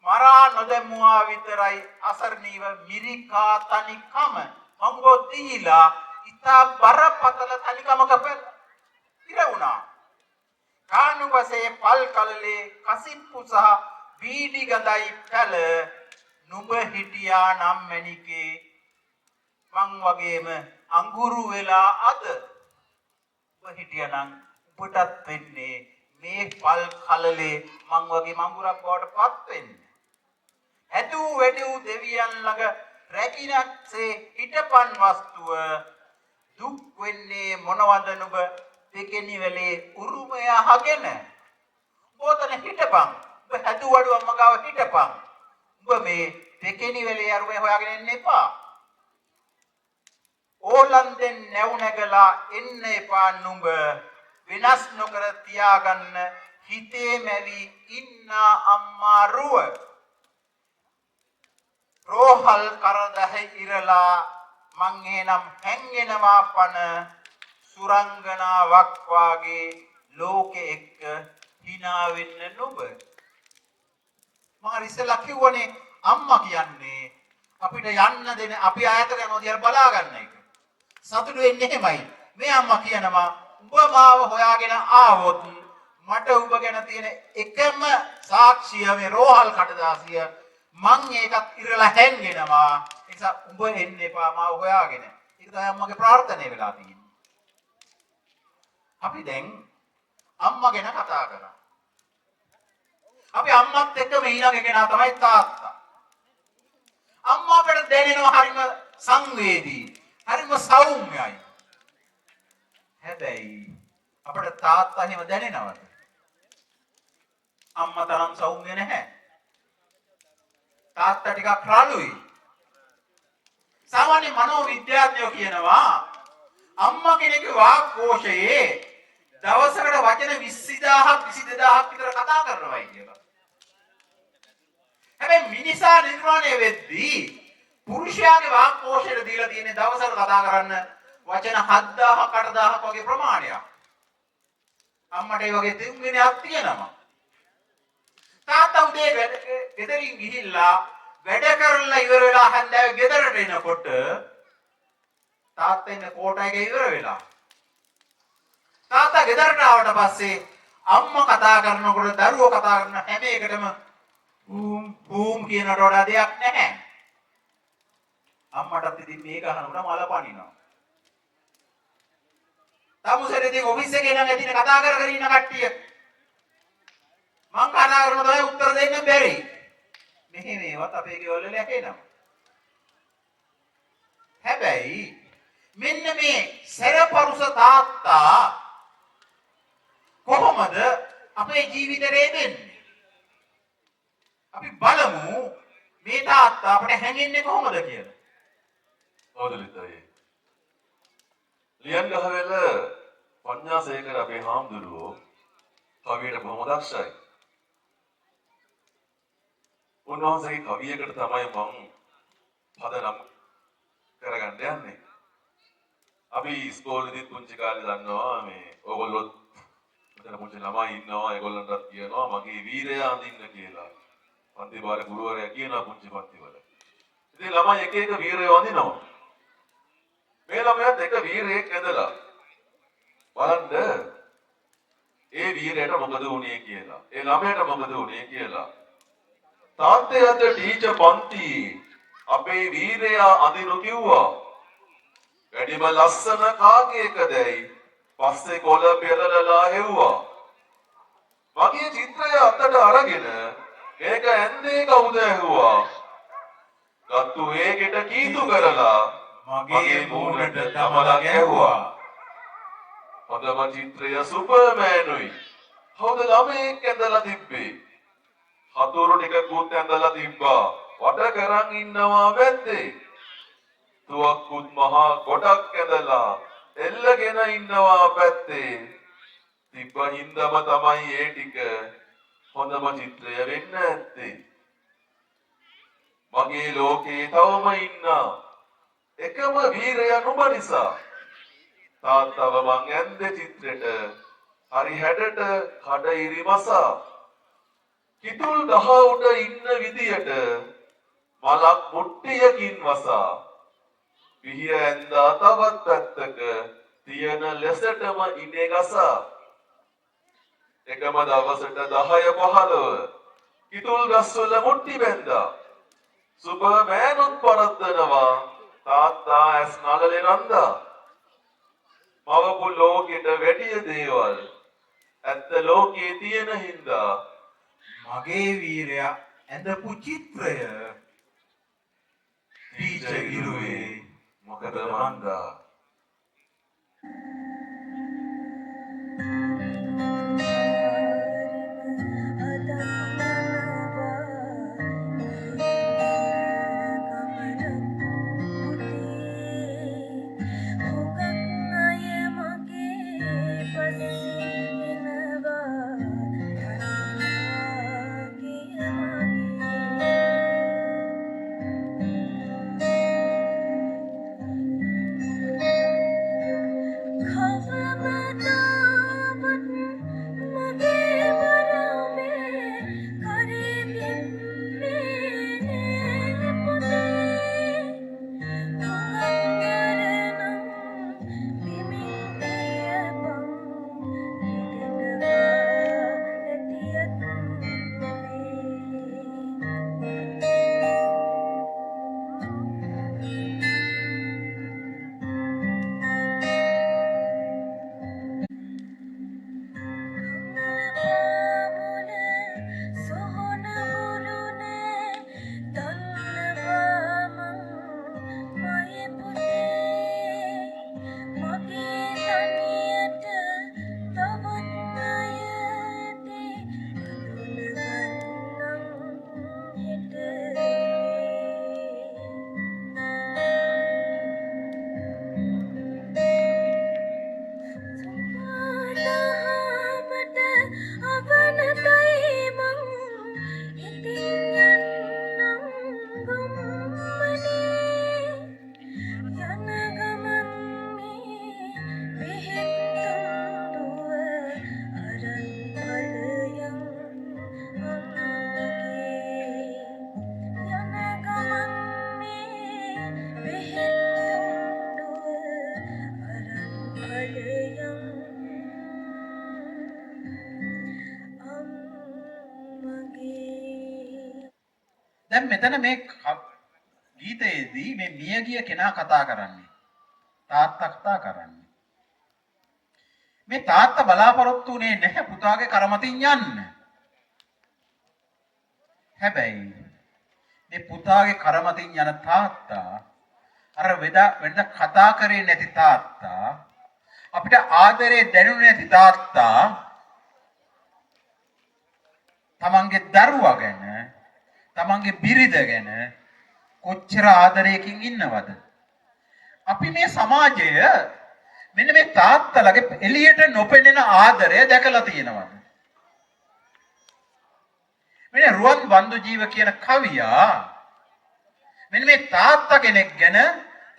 මරා නොදැමුවා විතරයි අසරණීව මිරිකා තනිකම මංගෝ දීලා ඉතා බරපතල තනිකමක ඉර වුණා. කානුවසේ පල් කලලේ කසිප්පු සහ වීඩි ගඳයි පැල නුඹ හිටියා නම් මැණිකේ මං වගේම අඟුරු වෙලා අද ඔබ හිටියා නම් ඔබටත් වෙන්නේ මේ පල් කලලේ මං වගේ මඟුරක් බවට පත් වෙන්නේ. හැදූ වැඩූ දෙවියන් ළඟ රැකිනක්සේ හිටපන් වස්තුව දුක් වෙන්නේ මොනවද නුඹ දෙකෙනි වෙලේ උරුමය අහගෙන. ඔතන හිටපන් උඹ හැදුවඩු අම්මා ගාව හිටපන්. උඹ මේ දෙකෙනි වෙලේ අරුමේ හොයාගෙන එන්න එපා. ඕලන්දෙන් නැව් නැගලා එන්න එපා නුඹ. විනාශ නොකර තියාගන්න හිතේ මැවි ඉන්න අම්මා රුව. රෝහල් කරදැහි ඉරලා මං එනම් හැංගෙනවා පන සුරංගනාවක් වාගේ ලෝකෙ එක්ක hina වෙන්න නුඹ. මම ඉස්සෙල්ලා කිව්වනේ අම්මා කියන්නේ අපිට යන්න දෙන අපි ආයතන යනවා දිහා බලා ගන්න එක. සතුටු වෙන්නේ එහෙමයි. මේ අම්මා කියනවා උඹ මාව හොයාගෙන ආවොත් මට උඹ ගැන තියෙන එකම සාක්ෂිය මේ රෝහල් කඩදාසිය මං ඒකත් ඉරලා හැංගෙනවා. ඒ නිසා උඹ එන්න එපා මාව හොයාගෙන. ඒක තමයි අම්මගේ ප්‍රාර්ථනාව වෙලා තියෙන්නේ. අපි දැන් අම්මා ගැන කතා කරා. අපි අම්මත් එක්ක මේ ඊළඟ කෙනා තමයි තාත්තා. අම්මා අපට දැනෙනවා හරිම සංවේදී, හරිම සෞම්‍යයි. හැබැයි අපට තාත්තා එහෙම දැනෙනවද? අම්මා තරම් සෞම්‍ය නැහැ. තාත්තා ටිකක් රළුයි. සාමාන්‍ය මනෝවිද්‍යාඥයෝ කියනවා අම්මා කෙනෙකුගේ වාග් කෝෂයේ දවසකට වචන 20000ක් 22000ක් විතර කතා කරනවායි කියලා. හැබැයි මිනිසා නිර්මාණය වෙද්දී පුරුෂයාගේ වාග් කෝෂයට දීලා තියෙන දවසකට කතා කරන්න වචන 7000ක් 8000ක් වගේ ප්‍රමාණයක්. අම්මට ඒ වගේ තුන්වෙනියක් තියෙනවා. තාත්තා උදේ ගෙදරින් ගිහිල්ලා වැඩ කරලා ඉවර වෙලා හන්දෑවේ ගෙදරට එනකොට තාත්තා ඉන්න කෝටා එක ඉවර වෙලා. තාත්තා ගෙදරට ආවට පස්සේ අම්මා කතා කරනකොට දරුවෝ කතා කරන හැම එකටම බූම් කියනට වඩා දෙයක් නැහැ. අම්මටත් ඉතින් මේක අහනකොට මල පනිනවා. තමුසෙරදී ඔෆිස් එකේ නම් ඇදින කතා කර කර ඉන්න කට්ටිය මං කතා කරනකොට උත්තර දෙන්න බැරි. මෙහෙ මේවත් අපේ ගෙවල් වල යකේනවා. හැබැයි මෙන්න මේ සරපරුස තාත්තා කොහොමද අපේ ජීවිතේ දෙන්නේ? අපි බලමු මේ තාත්තා අපිට හැංගෙන්නේ කොහොමද කියලා. ඕදලිතයි. ලියන් ගහවෙල පඤ්ඤාසේකර අපේ හාමුදුරුවෝ කවියට බොහොම දක්ෂයි. උන්වහන්සේගේ කවියකට තමයි මම පදනම් කරගන්න යන්නේ. අපි ඉස්කෝලේදී පුංචි කාලේ දන්නවා මේ ඕගොල්ලෝ මෙතන පුංචි ළමයි ඉන්නවා ඒගොල්ලන්ටත් කියනවා මගේ වීරයා අඳින්න කියලා. පන්ති බාර ගුරුවරයා කියනවා පුංචි පන්තිවල. ඉතින් ළමයි එක එක වීරයෝ අඳිනවා. මේ ළමයාත් එක වීරයෙක් ඇඳලා බලන්න ඒ වීරයට මොකද වුනේ කියලා. ඒ ළමයට මොකද වුනේ කියලා. තාත්තේ අද ටීචර් පන්ති අපේ වීරයා අඳිනු කිව්වා. වැඩිම ලස්සන කාගේකදයි පස්සේ කොළ පෙරලලා හෙව්වා. මගේ චිත්‍රය අතට අරගෙන මේක ඇන්දේ කවුද ඇහුවා. ගත්තු ඒකට කීතු කරලා මගේ මූණට තමලා ගැහුවා. හොඳම චිත්‍රය සුපර්මෑනුයි. හොඳ ළමයෙක් ඇඳලා තිබ්බේ. හතුරු ටිකකුත් ඇඳලා තිබ්බා. වට කරන් ඉන්නවා වැද්දේ. තුවක්කුත් මහා ගොඩක් ඇඳලා එල්ලගෙන ඉන්නවා පැත්තේ. තිබ්බ හින්දම තමයි ඒ ටික හොඳම චිත්‍රය වෙන්න ඇත්තේ. මගේ ලෝකේ තවම ඉන්න එකම වීරයා නුඹ නිසා. තාත්තව මං ඇන්දේ චිත්‍රෙට හරි හැඩට කඩිරි මසා. කිතුල් ගහ උඩ ඉන්න විදියට මලක් මුට්ටියකින් වසා. පිහිය ඇන්දා තවත් පැත්තක තියෙන ලෙසටම ඉනේ ගසා. එකම දවසට 10-15 කිතුල් ගස්වල මුට්ටි බැඳා. සුපර්මෑනුත් පරද්දනවා තාත්තා ඇස් නලලේ නන්දා. මවපු ලෝකෙට වැඩිය දේවල් ඇත්ත ලෝකයේ තියෙන හින්දා මගේ වීරයා ඇඳපු චිත්‍රය ටීචර් ඉරුවේ මොකද මන්දා. Ada දැන් මෙතන මේ ගීතයේදී මේ මියගිය කෙනා කතා කරන්නේ. තාත්තා කතා කරන්නේ. මේ තාත්තා බලාපොරොත්තු වෙන්නේ නැහැ පුතාගේ කරමතින් යන්න. හැබැයි මේ පුතාගේ කරමතින් යන තාත්තා අර වෙනද කතා කරේ නැති තාත්තා අපිට ආදරේ දැනුනේ නැති තාත්තා තමන්ගේ දරුවා ගැන තමන්ගේ බිරිඳ ගැන කොච්චර ආදරයකින් ඉන්නවද? අපි මේ සමාජය මෙන්න මේ තාත්තලගේ එළියට නොපෙනෙන ආදරය දැකලා තියෙනවද? මෙන්න රුවන් බන්දු ජීව කියන කවියා මෙන්න මේ තාත්තා කෙනෙක් ගැන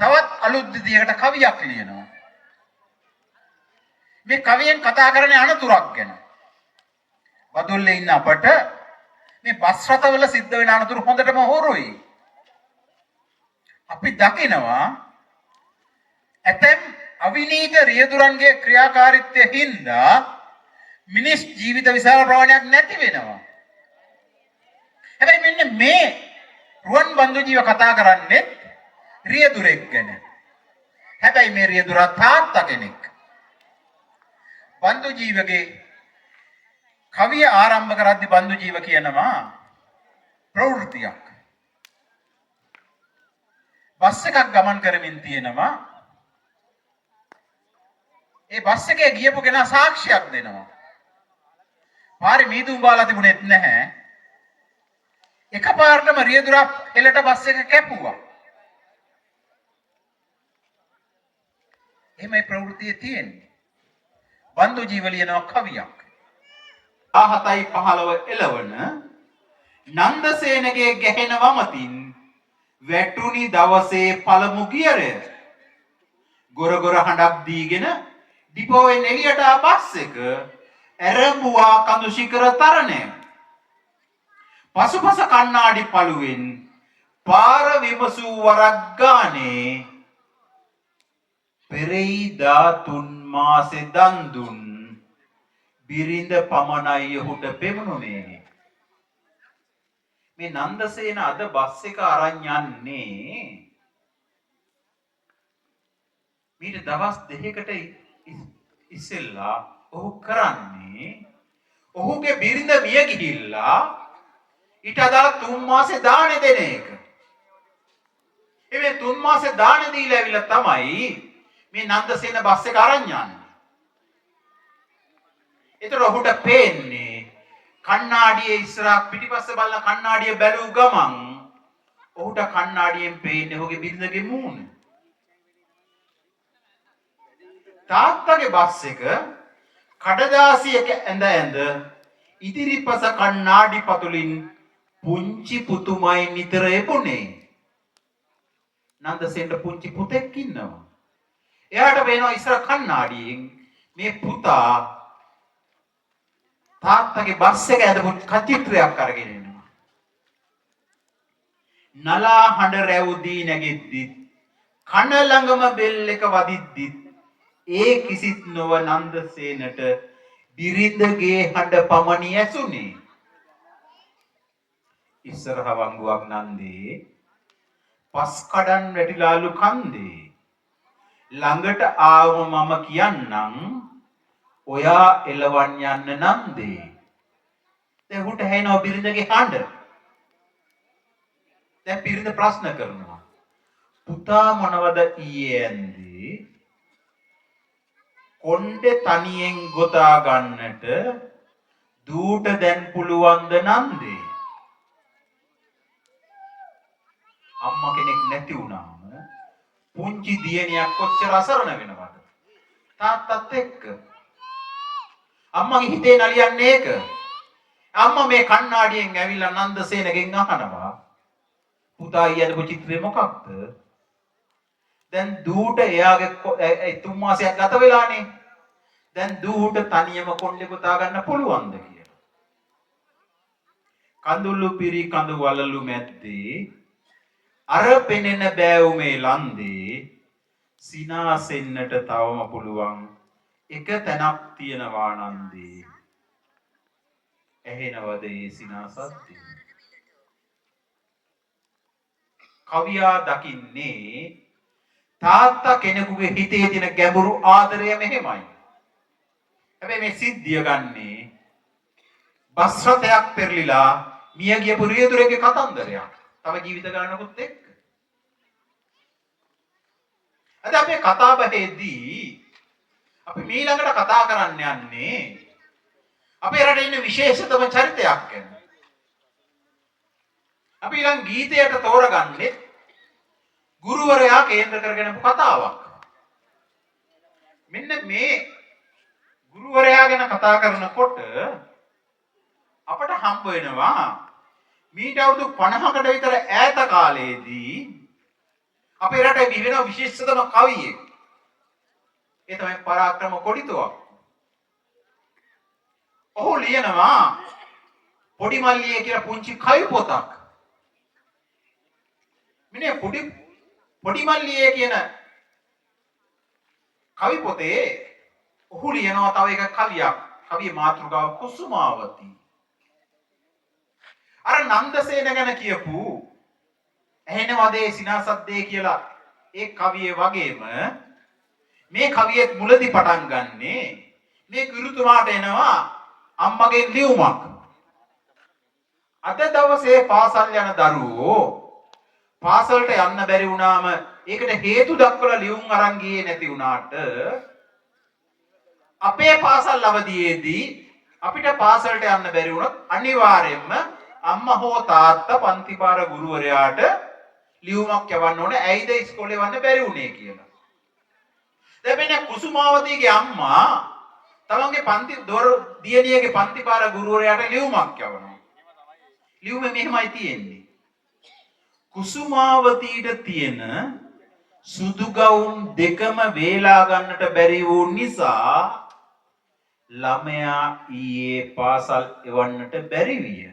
තවත් අලුත් විදියකට කවියක් ලියනවා. මේ කවියෙන් කතා කරන්නේ අනතුරක් ගැන. බදුල්ලේ ඉන්න අපට මේ බස් රථවල සිද්ධ වෙන අනතුරු හොඳටම හොරුයි. අපි දකිනවා ඇතැම් අවිනීත රියදුරන්ගේ ක්‍රියාකාරීත්වය හින්දා මිනිස් ජීවිත විශාල ප්‍රමාණයක් නැති වෙනවා. හැබැයි මෙන්න මේ රුවන් බන්දු ජීව කතා කරන්නේ රියදුරෙක් ගැන. හැබැයි මේ රියදුරා තාත්තා කෙනෙක්. බන්දු ජීවගේ කවිය ආරම්භ කරද්දී බන්දු ජීව කියනවා ප්‍රවෘත්තියක්. බස් එකක් ගමන් කරමින් තියෙනවා. ඒ බස් එකේ ගියපු කෙනා සාක්ෂියක් දෙනවා. පාරේ මීදුම් බාලා තිබුණෙත් නැහැ. එකපාරටම රියදුරා එලට බස් එක කැපුවා. එහෙමයි ප්‍රවෘත්තියේ තියෙන්නේ. බන්දු ජීව ලියනවා කවියක්. 17:15 එළවන නන්දසේනගේ ගැහෙන වමතින් වැටුනි දවසේ පළමු ගියරය. ගොරගොර හඬක් දීගෙන ඩිපෝවෙන් එළියට ආ බස් එක ඇරඹුවා කඳු ශිඛර තරණය. පසුපස කණ්ණාඩි පළුවෙන් පාර විමසූ වරක් ගානේ පෙරේදා 3 මාසේ දන් දුන් බිරිඳ පමණයි ඔහුට පෙමුණුනේ. මේ නන්දසේන අද බස් එක අරන් යන්නේ මීට දවස් 2කට ඉස්සෙල්ලා ඔහු කරන්නේ ඔහුගේ බිරිඳ මිය ගිහිල්ලා ඊට අදාළ 3 මාසේ දානේ දෙන එක. මේ 3 මාසේ දානේ දීලා ඇවිල්ලා තමයි මේ නන්දසේන බස් එක අරන් යන්නේ. ඒතර ඔහුට පේන්නේ කණ්ණාඩියේ ඉස්සරහ පිටිපස්ස බලන කණ්ණාඩිය බැලූ ගමන් ඔහුට කණ්ණාඩියෙන් පේන්නේ ඔහුගේ බිරිඳගේ මූණ. තාත්තගේ බස් එක කඩදාසියක ඇඳ ඉදිරිපස කණ්ණාඩි පතුලින් පුංචි පුතුමයි නිතර එපුනේ. නන්දසේනට පුංචි පුතෙක් ඉන්නවා. එයාට පේනවා ඉස්සර කණ්ණාඩියෙන් මේ පුතා තාත්තගේ බස් එක ඇඳපු චිත්‍රයක් අරගෙන එනවා. නලා හඬ රැවුදී නැගෙද්දිත් කන ළඟම බෙල් එක වදිද්දිත් ඒ කිසිත් නොව නන්දසේනට බිරිඳගේ හඬ පමණි ඇසුනේ. ඉස්සරහ වංගුවක් නන්දේ පස් කඩන් වැටිලාලු කන්දේ ළඟට ආවම මම කියන්නම් ඔයා එලවන් යන්න නන්දේ. දැන් උට හැිනව බිරිඳගේ හඬ. දැන් බිරිඳ ප්‍රශ්න කරනවා. පුතා මොනවද ඊයේ ඇන්දේ? කොණ්ඩේ තනියෙන් ගොතා ගන්නට දූට දැන් පුළුවන්ද නන්දේ? අම්මා කෙනෙක් නැති වුණාම පුංචි දියණියක් කොච්චර අසරණ වෙනවද? තාත්තත් එක්ක. අම්මගේ හිතේ නලියන්නේ ඒක. අම්මා මේ කණ්ණාඩියෙන් ඇවිල්ලා නන්දසේනගෙන් අහනවා පුතා ඊයදපු චිත්‍රය මොකක්ද? දැන් දූට එයාගේ 3 මාසයක් ගත වෙලානේ. දැන් දූට තනියම කොණ්ඩේ ගොතා ගන්න පුළුවන්ද කියලා. කඳුළු පිරි කඳු වලලු මැද්දේ අර පෙනෙන බෑවුමේ ලන්දේ සිනාසෙන්නට තවම පුළුවන් එක තැනක් තියෙනවා නන්දේ. ඇහෙනවද ඒ සිනාසද්දය? කවියා දකින්නේ තාත්තා කෙනෙකුගේ හිතේ තියෙන ගැඹුරු ආදරය මෙහෙමයි. හැබැයි මේ සිද්ධිය ගන්නේ බස් රථයක් පෙරලිලා මිය ගියපු රියදුරේගේ කතන්දරයක්. තව ජීවිත ගන්නකොත් එක්ක. අද අපේ කතා බහේදී අපි ඊළඟට කතා කරන්න යන්නේ අපේ රටේ ඉන්න විශේෂතම චරිතයක් ගැන. අපි ඊළඟ ගීතයට තෝරගන්නේ ගුරුවරයා කේන්ද්‍ර කරගෙන කතාවක්. මෙන්න මේ ගුරුවරයා ගැන කතා කරනකොට අපට හම්බ වෙනවා මීට අවුරුදු 50කට විතර ඈත කාලයේදී අපේ රටේ විවිධ විශේෂතම කවියෙක්. ඒ තමයි පරාක්‍රම කොඩිතුවක්. ඔහු ලියනවා පොඩි මල්ලියේ කියලා පුංචි කවි පොතක්. මෙන්න පොඩි මල්ලියේ කියන කවි පොතේ ඔහු ලියනවා තව එක කවියක්. කවියේ මාතෘකාව කුසුමාවති. අර නන්දසේන ගැන කියපු ඇහෙනවදේ සිනාසද්දේ කියලා ඒ කවියේ වගේම මේ කවියේ මුලදී පටන් ගන්නේ මේ ගුරුතුමාට එනවා අම්මගේ ලියුමක්. අද දවසේ පාසල් යන දරුවෝ පාසලට යන්න බැරි වුණාම ඒකට හේතු දක්වලා ලියුම් අරන් ගියේ නැති වුණාට අපේ පාසල් අවදියේදී අපිට පාසලට යන්න බැරි වුණොත් අනිවාර්යයෙන්ම අම්මා හෝ තාත්තා පන්තිපාර ගුරුවරයාට ලියුමක් යවන්න ඕනේ. ඇයිද ඉස්කෝලේ යවන්න බැරි වුණේ කියලා. දැන් මෙන්න කුසුමාවතීගේ අම්මා තමන්ගේ පන්ති දියණියගේ පන්තිපාර ගුරුවරයාට ලියුමක් යවනවා. ලියුමේ මෙහෙමයි තියෙන්නේ. කුසුමාවතීට තියෙන සුදු ගවුම් දෙකම වේලා ගන්නට බැරි වූ නිසා ළමයා ඊයේ පාසල් එවන්නට බැරි විය.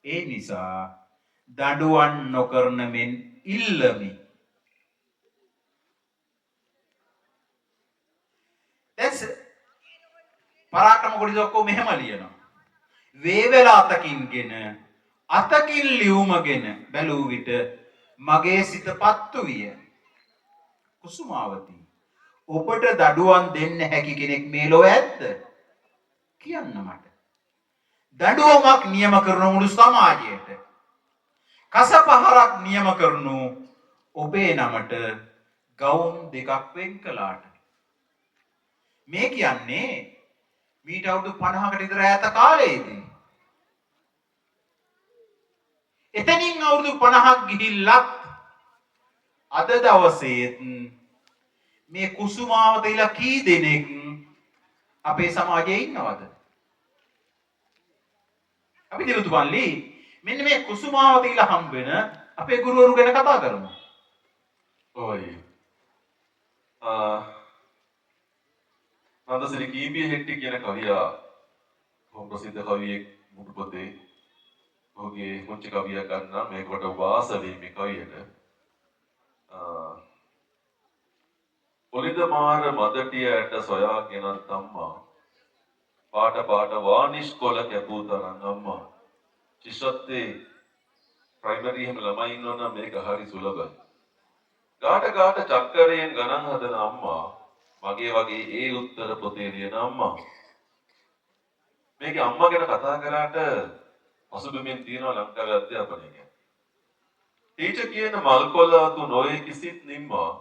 ඒ නිසා දඬුවම් නොකරන මෙන් ඉල්ලමි. පරාක්‍රම කොඩිතුවක් මෙහෙම ලියනවා. වේවැල අතකින්ගෙන අතකින් ලියුමගෙන බැලූ විට මගේ සිත පත්තු විය. කුසුමාවතී ඔබට දඩුවම් දෙන්න හැකි කෙනෙක් මේ ලොව ඇද්ද? කියන්න මට. දඩුවමක් නියම කරන මුළු සමාජයට කසපහරක් නියම කරනු ඔබේ නමට ගවුම් දෙකක් වෙන් කළාට. මේ කියන්නේ මීට අවුරුදු 50කට විතර ඈත කාලයේදී. එතනින් අවුරුදු 50ක් ගිහිල්ලත් අද දවසේත් මේ කුසුමාවතීලා කී දෙනෙක් අපේ සමාජයේ ඉන්නවද? අපි දිනුතුමන්ලි මෙන්න මේ කුසුමාවතීලා හම්බ වෙන අපේ ගුරුවරු ගැන කතා කරමු. ඔය නන්දසිරි කීපිය හෙට්ටි කියන කවියා බොහොම ප්‍රසිද්ධ කවියෙක් මුතු පොතේ ඔහුගේ පුංචි කවියක් ගන්න මේකට වාසවි මේ කවියට ඔලිද මාර මදටියට සොයාගෙන අම්මා පාට පාට වානිෂ් කොළ කැපූ තරම් අම්මා ශිෂ්‍යත්වයේ ප්‍රයිමරි එහෙම ළමයි ඉන්නවනම් මේක හරි සුලභයි. ගාට ගාට චක්කරයෙන් ගණන් හදන අම්මා මගේ වගේ ඒ උත්තර පොතේ ලියන අම්මා. මේකේ අම්මා ගැන කතා කරාට පසුබිමින් තියෙනවා ලංකාවේ අධ්‍යාපනය ගැන. ටීචර් කියන මල්කොළ අතු නොයේ කිසිත් නිම්මා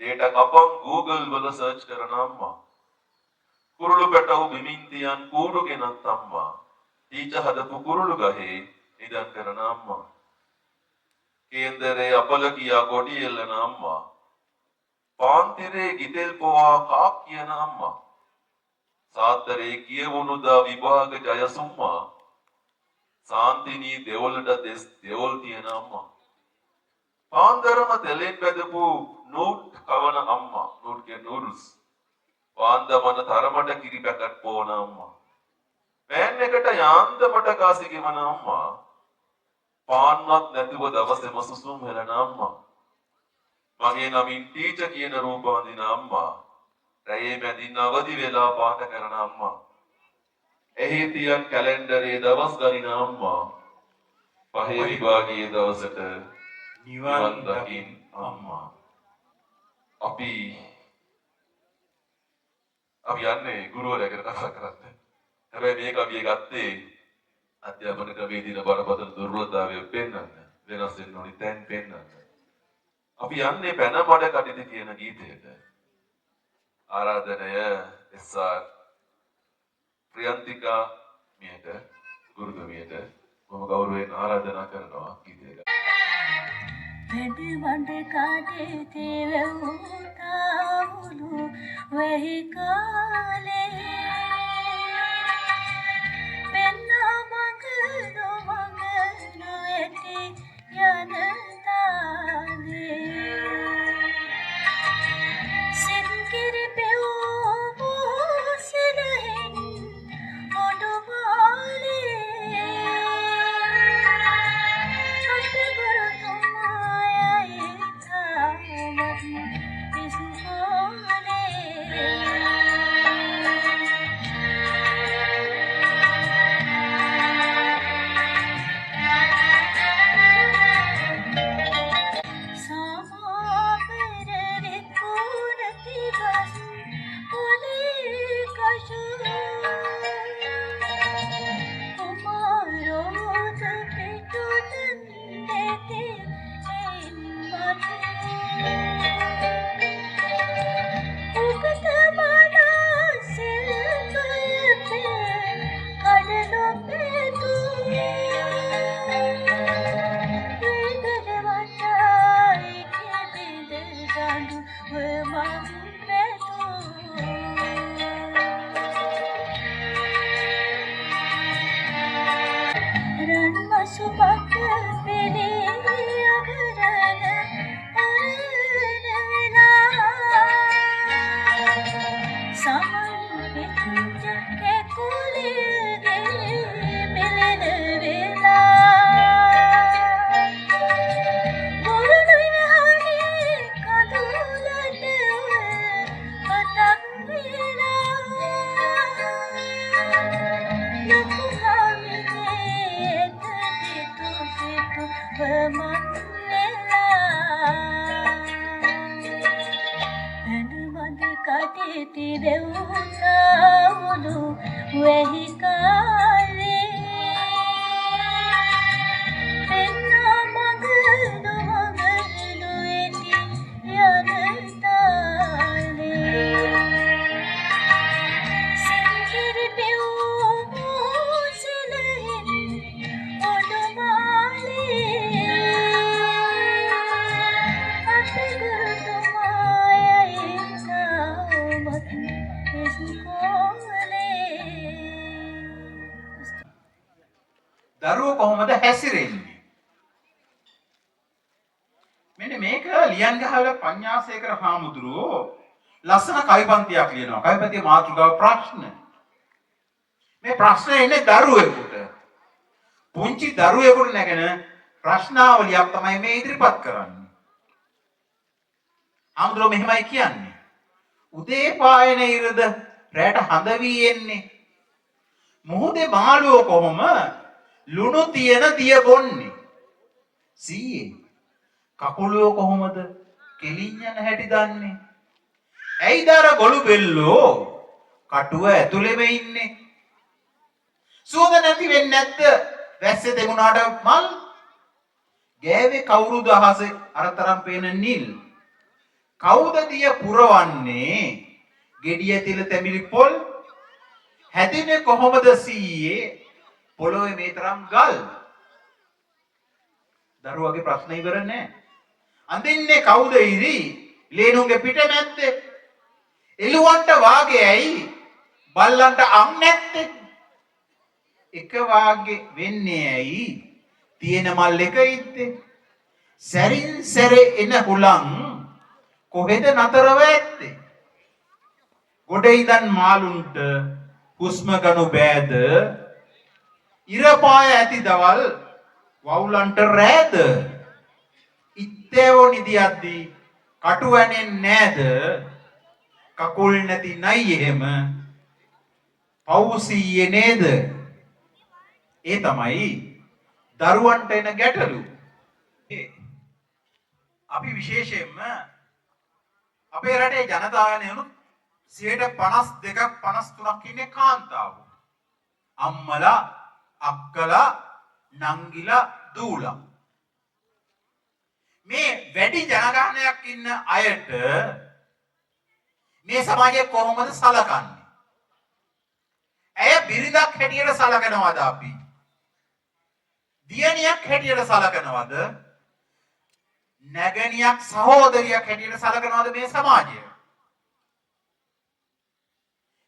data කපන් Google වල සර්ච් කරන අම්මා. කුරුළු පැටව බිමින් තියන් කූඩු ගෙනත් අම්මා. ටීචර් හදපු කුරුළු ගහේ නිදන් කරන අම්මා. කේන්දරේ අපල කියා කොඩි එල්ලන අම්මා. පාන්තිරේ ගිතෙල් පොවා කා කියන අම්මා. සාතරේ කියවුණුදා විභාග ජයසුම්මා. සාන්තිනී දෙවොලට දෙස් දෙවොල් තියන අම්මා. පාන්දරම තෙලෙන් බැදපු නූට් කවන අම්මා. නූට් කියන නූඩල්ස්. පාන්දමන තරමට කිරි පැකට් පොවන අම්මා. පෑන් එකට යාන්දමට කාසි ගෙවන අම්මා. පාන්වත් නැතුව දවසේම සුසුම් හෙලන අම්මා. මගේ නමින් ටීචර් කියන රූප වඳින අම්මා. රැයේ මැදින් අවදි වෙලා පාට කරන අම්මා. එහි තියන් කැලෙන්ඩරේ දවස් ගණන අම්මා. පහේ විභාගයේ දවසට නිවන් දකින් අම්මා. අපි යන්නේ ගුරුවරයාගෙන කතා කරන්න. හැබැයි මේ කවිය ගත්තේ අධ්‍යාපන ක්‍රමයේ තියෙන බරපතල දුර්වලතාවය පෙන්වන්න. වෙනස් වෙන්න ඕනි තැන් පෙන්වන්න. අපි යන්නේ පැන මඩ කඩිත කියන ගීතයට. ආරාධනය එස්.ආර්. ප්‍රියන්තිකා මියට ගුරුතුමියට මම ගෞරවයෙන් ආරාධනා කරනවා ගීතයට. වැඩවඩ කාටේ තෙවුතාවුලු වෙහි කාලේ පෙන්න මඟ නොමඟ නොඇති යන තාලේ සින්කිරි පෙවූ සෙනෙහින් ඔඩුමාලේ අපේ ගුරුතුමායයි තාමත් ඉස්කෝලේ දරුවෝ කොහොමද හැසිරෙන්නේ? මෙන්න මේක ලියන්ගහවල පඤ්ඤාසේකර හාමුදුරුවෝ ලස්සන කවිපන්තියක් ලියනවා. කවිපන්තියේ මාතෘකාව ප්‍රශ්න. මේ ප්‍රශ්න එන්නේ දරුවෙකුට. පුංචි දරුවෙකුට නැගෙන ප්‍රශ්නාවලියක් තමයි මේ ඉදිරිපත් කරන්නේ. හාමුදුරුවෝ මෙහෙමයි කියන්නේ. උදේ පායන ඉරද රැට හඳ වී එන්නේ. මොහොතේ මාළුවෝ කොහොම ලුණු තියෙන දිය බොන්නේ. සීයේ කකුලෝ කොහොමද කෙලින් යන හැටි දන්නේ. ඇයිද අර ගොළු බෙල්ලෝ කටුව ඇතුළෙම ඉන්නේ. සුවඳ නැති වෙන්නේ නැද්ද වැස්සේ දෙමුණාට මල්. ගෑවේ කවුරුද අහසේ අරතරම් පේන නිල්. කවුද දිය පුරවන්නේ ගෙඩිය තිල තැඹිලි පොල්. හැදෙන්නේ කොහොමද සීයේ පොළොවේ මේ තරම් ගල්. දරුවගේ ප්‍රශ්න ඉවර නැහැ. අඳින්නේ කවුද ඉරි ලේනුගේ පිට නැත්තේ. එළුවන්ට වාගේ ඇයි බල්ලන්ට අම් නැත්තේ. එක වාගේ වෙන්නේ ඇයි තියෙන මල් එක ඉත්තේ. සැරින් සැරේ එන හුලං කොහෙද නතරව ඇත්තේ. ගොඩ ඉඳන් මාළුන්ට හුස්ම ගනු බෑද. ඉරපාය ඇති දවල් වවුලන්ට රෑද. ඉත්තේවෝ නිදියද්දී කටු ඇනෙන්නේ නෑද? කකුල් නැති නයි එහෙම පෞසීයේ නේද? ඒ තමයි දරුවන්ට එන ගැටලු. අපි විශේෂයෙන්ම අපේ රටේ ජනතාවනේ උණු 52ක් 53ක් ඉන්නේ කාන්තාවෝ. අම්මලා, අක්කලා, නංගිලා, දූලා. මේ වැඩි ජනගහනයක් ඉන්න අයට මේ සමාජයේ කොහොමද සලකන්නේ? ඇය බිරිඳක් හැටියට සලකනවද අපි? දියණියක් හැටියට සලකනවද? නැගණියක් සහෝදරියක් හැටියට සලකනවද මේ සමාජය?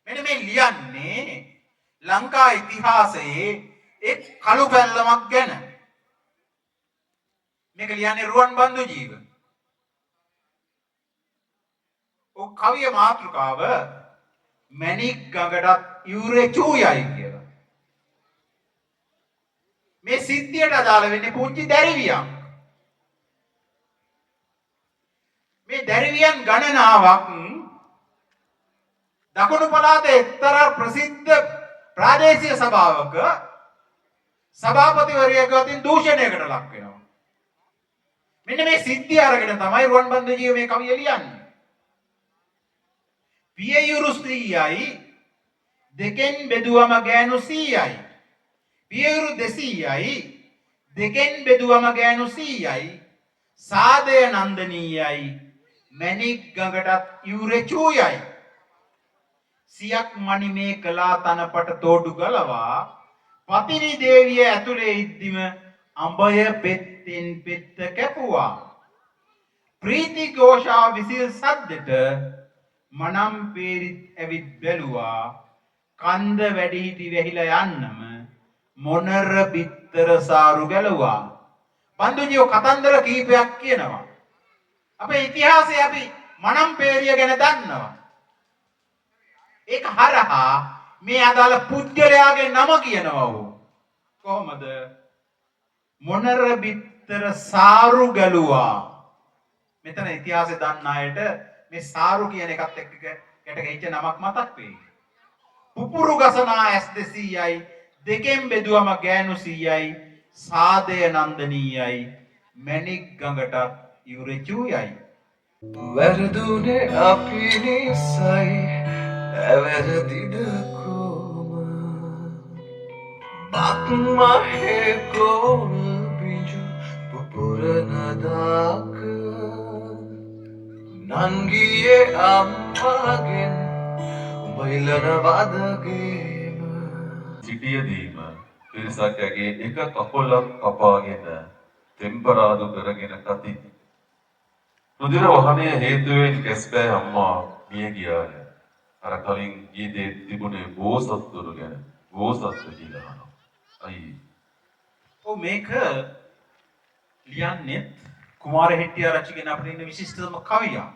මෙන්න මේ ලියන්නේ ලංකා ඉතිහාසයේ එක් කළු පැල්ලමක් ගැන. මේක ලියන්නේ රුවන්බන්දු ජීව. ඔය කවිය මාතෘකාව මැණික් ගඟටත් යූරේ චූයයි කියලා. මේ සිද්ධියට අදාළ වෙන්නේ පුංචි දැරිවියක්. මේ දැරිවියන් ගණනාවක් දකුණු පළාතේ එක්තරා ප්‍රසිද්ධ ප්‍රාදේශීය සභාවක සභාපතිවරයෙකු අතින් දූෂණයකට ලක් වෙනවා. මෙන්න මේ සිද්ධිය අරගෙන තමයි රුවන්බන්දු ජීව මේ කවිය ලියන්නේ. පියයුරු 100යි දෙකෙන් බෙදුවම ගෑනු 100යි. පියයුරු 200යි දෙකෙන් බෙදුවම ගෑනු 100යි. සාදය නන්දනීයයි මැණික් ගඟටත් යූරේ චූයයි. සියක් මණි මේ කලා තනපට තෝඩු ගලවා පතිරි දේවිය ඇතුලේ ඉද්දිම අඹය පෙත්තෙන් පෙත්ත කැපුවා. ප්‍රීති ഘോഷා විසිල් සද්දට මනම් පේරිත් ඇවිත් බැලුවා. කන්ද වැඩිහිටි වැහිලා යන්නම මොනර බිත්තර සාරු ගැලුවා. බන්දුජියෝ කතන්දර කීපයක් කියනවා. අපේ ඉතිහාසයේ අපි මනම් පේරිය ගැන දන්නවා. ඒක හරහා මේ අදාළ පුද්ගලයාගේ නම කියනවා. කොහොමද? මොනර බිත්තර සාරු ගැලුවා. මෙතන ඉතිහාසය දන්න අයට මේ සාරු කියන එකත් එක්ක ගැටගැහිච්ච නමක් මතක් වෙයි. පුපුරු ගසනා ඇස් 200යි දෙකෙන් බෙදුවම ගෑනු 100යි. සාදය නන්දනීයයි මැණික් ගඟටත් යූරේ චූයයි. වැරදුනේ අපි නිසයි ඇවැරදිද කොම බක්මහේ ගෝල් බිජු පුපුරනදාක නංගියේ අම්මාගෙන් උඹ ඉල්ලන වදගේම සිටියදීම පිරිසක් ඇගේ එක කකුලක් කපාගෙන තෙම්පරාදු කරගෙන කති. රුධිර වහනය හේතුවෙන් කැස්බෑ අම්මා මිය ගියාය. අර කලින් ගීතේ තිබුණේ බෝසත්තුරු ගැන. බෝසත්තු කියලා අහනවා. අයි. ඔව් මේක ලියන්නේ කුමාර හෙට්ටිආරච්චිගෙන අපිට ඉන්න විශිෂ්ටතම කවියක්.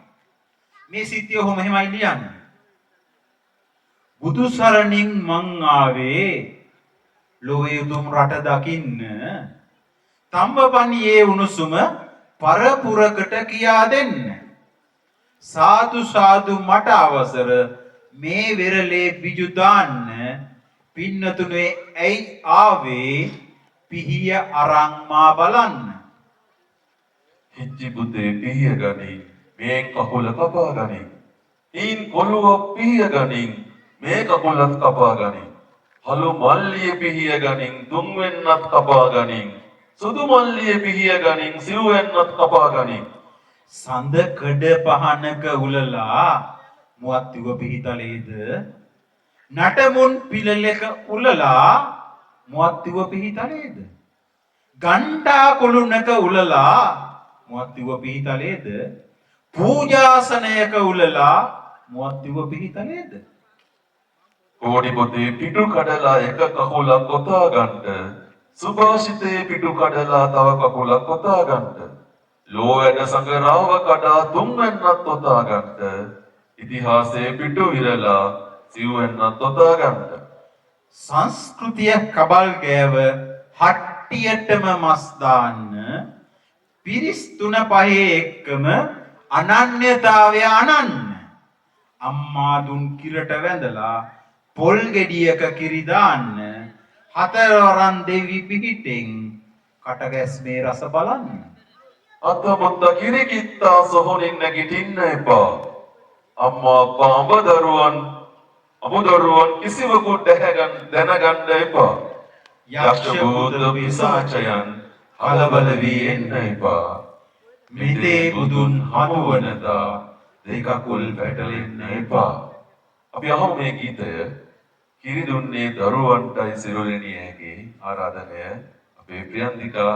මේ සිද්ධිය ඔහොම එහෙමයි ලියන්නේ. බුදු සරණින් මං ආවේ ලෝයේ උතුම් රට දකින්න තම්බපණියේ උණුසුම පරපුරකට කියා දෙන්න. සාදු සාදු මට අවසර මේ වෙරළේ බිජු දාන්න. පින්නතුනේ ඇයි ආවේ පිහිය අරන් මා බලන්න. හිච්චි පුතේ පිහිය ගනි මේ කකුල කපා ගනි. ඊන් කොළුව පිහිය ගනි මේ කකුලත් කපා ගනි. හලු මල්ලිය පිහිය ගනින් තුන්වෙන්නත් කපා ගනින්. සුදු මල්ලිය පිහිය ගනින් සිව්වෙන්නත් කපා ගනින්. සඳ කඩ පහනක උලලා මුවත්තිව පිහිතලේද නටමුන් පිළලක උලලා මුවත්තිව පිහිතලේද ගණ්ඩා කුළුණක උලලා මුවත්තිව පිහිතලේද පූජාසනයක උලලා මුවත්තිව පිහිතලේද. කෝඩි පොතේ පිටු කඩලා එක කකුලක් කොතා ගන්නට. සුභාෂිතේ පිටු කඩලා තව කකුලක් කොතා ගන්නට. ලෝ වැඩ සංගරාව කඩා තුන්වෙන්නත් කොතා ගන්නට. ඉතිහාසයේ පිටු විරලා සිව්වෙන්නත් කොතා ගන්නට. සංස්කෘතිය කබල් ගෑව හට්ටියටම මස් දාන්න පිරිස් 3-5 එක්කම අනන්‍යතාවය අනන්න. අම්මා දුන් කිරට වැඳලා පොල් ගෙඩියක කිරි දාන්න හතරවරන් දෙවි පිහිටෙන් කටගැස්මේ රස බලන්න. අතමුත්ත කිරිකිත්තා සොහොනින් නැගිටින්න එපා. අම්මා අප්පා අමුදරුවන් කිසිවකුට දැනගන්න එපා. යක්ෂ භූත පිසාචයන් කලබල වී එන්න එපා. මිතේ බුදුන් හමුවනදා දෙකකුල් පැටලෙන්න එපා. අපි අහමු මේ ගීතය. කිරි දුන්නේ දරුවන්ටයි සිරුරෙනියගේ ආරාධනය අපේ ප්‍රියන්තිකා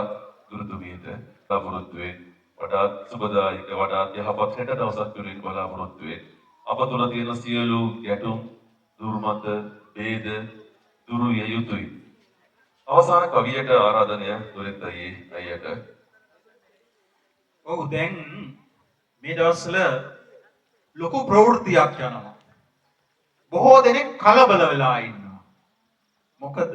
ගුරුතුමියට බලාපොරොත්තු වෙන වඩාත් සුබදායක වඩාත් යහපත් හෙට දවසක් තුලින් බලාපොරොත්තු වෙන අප තුළ තියෙන සියලු ගැටුම් දුර්මත ભેද දුරු විය යුතුයි. අවසාන කවියට ආරාධනය දුරිත් අයියට. ඔව් දැන් මේ දවස්වල ලොකු ප්‍රවෘත්තියක් යනවා. බොහෝ දෙනෙක් කලබල වෙලා ඉන්නවා. මොකද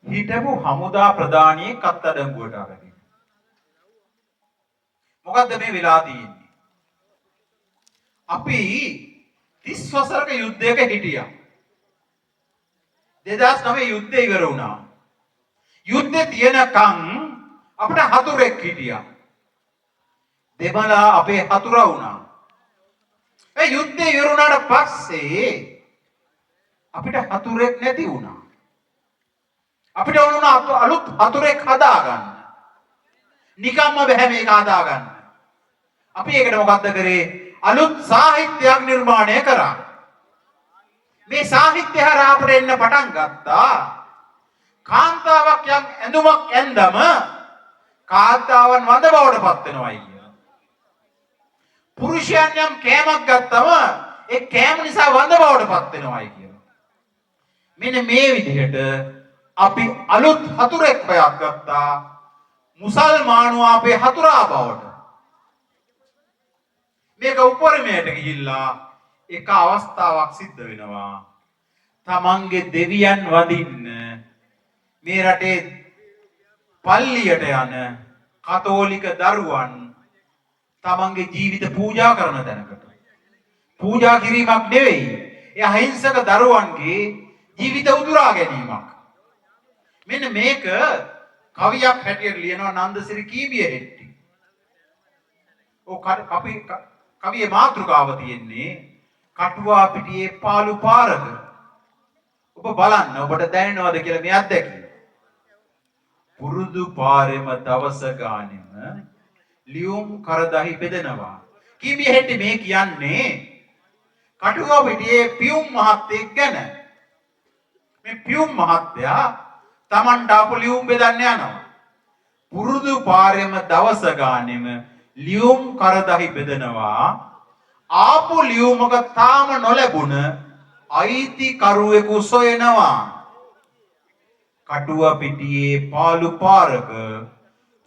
හිටපු හමුදා ප්‍රධානියෙක් අත්අඩංගුවට අරගෙන. මොකද්ද මේ වෙලා තියෙන්නේ? අපි 30 වසරක යුද්ධයක හිටියා. 2009 යුද්ධය ඉවර වුණා. යුද්ධේ තියෙනකන් අපිට හතුරෙක් හිටියා. දෙමළා අපේ හතුරා වුණා. ඒ යුද්ධය ඉවර වුණාට පස්සේ අපිට හතුරෙක් නැති වුණා. අපිට ඕන වුණා අලුත් හතුරෙක් හදාගන්න. නිකම්ම බෑ මේක හදාගන්න. අපි ඒකට මොකද්ද කරේ? අලුත් සාහිත්‍යයක් නිර්මාණය කරා. මේ සාහිත්‍ය හරහා අපිට එන්න පටන් ගත්තා. කාන්තාවක් යම් ඇඳුමක් ඇඳම කාන්තාවන් වඳ බවට පත් වෙනවායි කියන. පුරුෂයන් යම් කෑමක් ගත්තම ඒ කෑම නිසා වඳ බවට පත් වෙනවායි කියන. මෙන්න මේ විදිහට අපි අලුත් හතුරෙක් හොයාගත්තා. මුසල්මානෝ අපේ හතුරා බවට. මේක උපරිමයට ගිහිල්ලා එක අවස්ථාවක් සිද්ධ වෙනවා. තමන්ගේ දෙවියන් වඳින්න මේ රටේ පල්ලියට යන කතෝලික දරුවන් තමන්ගේ ජීවිත පූජා කරන තැනකට. පූජා කිරීමක් නෙවෙයි. ඒ අහිංසක දරුවන්ගේ ජීවිත උදුරා ගැනීමක්. මෙන්න මේක කවියක් හැටියට ලියනවා නන්දසිරි කීබිය හෙට්ටි. අපි කවියේ මාතෘකාව තියෙන්නේ කටුවා පිටියේ පාළු පාරක. ඔබ බලන්න ඔබට දැනෙනවද කියලා මේ අත්දැකීම. පුරුදු පාරෙම දවස ගානෙම ලියුම් කරදහි බෙදෙනවා. කීබිය හෙට්ටි මේ කියන්නේ කටුවා පිටියේ පියුම් මහත්තයෙක් ගැන. මේ පියුම් මහත්තයා Tamanට ආපු ලියුම් බෙදන්න යනවා. පුරුදු පාරෙම දවස ගානෙම ලියුම් කරදහි බෙදනවා. ආපු ලියුමක තාම නොලැබුණ අයිතිකරුවෙකු සොයනවා. කටුව පිටියේ පාළු පාරක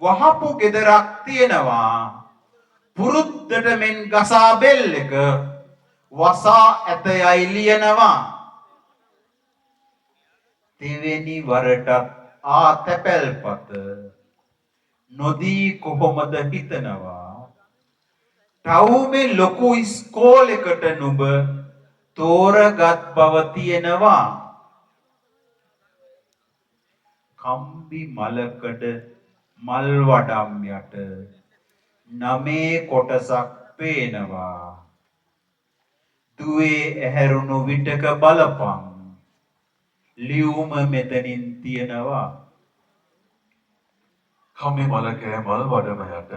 වහපු ගෙදරක් තියෙනවා. පුරුද්දට මෙන් ගසා බෙල් එක වසා ඇතයයි ලියනවා. තෙවෙනි වරටත් තැපැල්පත නොදී කොහොමද හිතනවා. ටවුමේ ලොකු ඉස්කෝලෙකට නුඹ තෝරගත් බව තියෙනවා. කම්බි මලකඩ මල් වඩම් යට 9 කොටසක් පේනවා. දුවේ ඇහැරුණු විටක බලපං ලියුම මෙතනින් තියෙනවා. කම්බි මලකේ මල් වඩම යට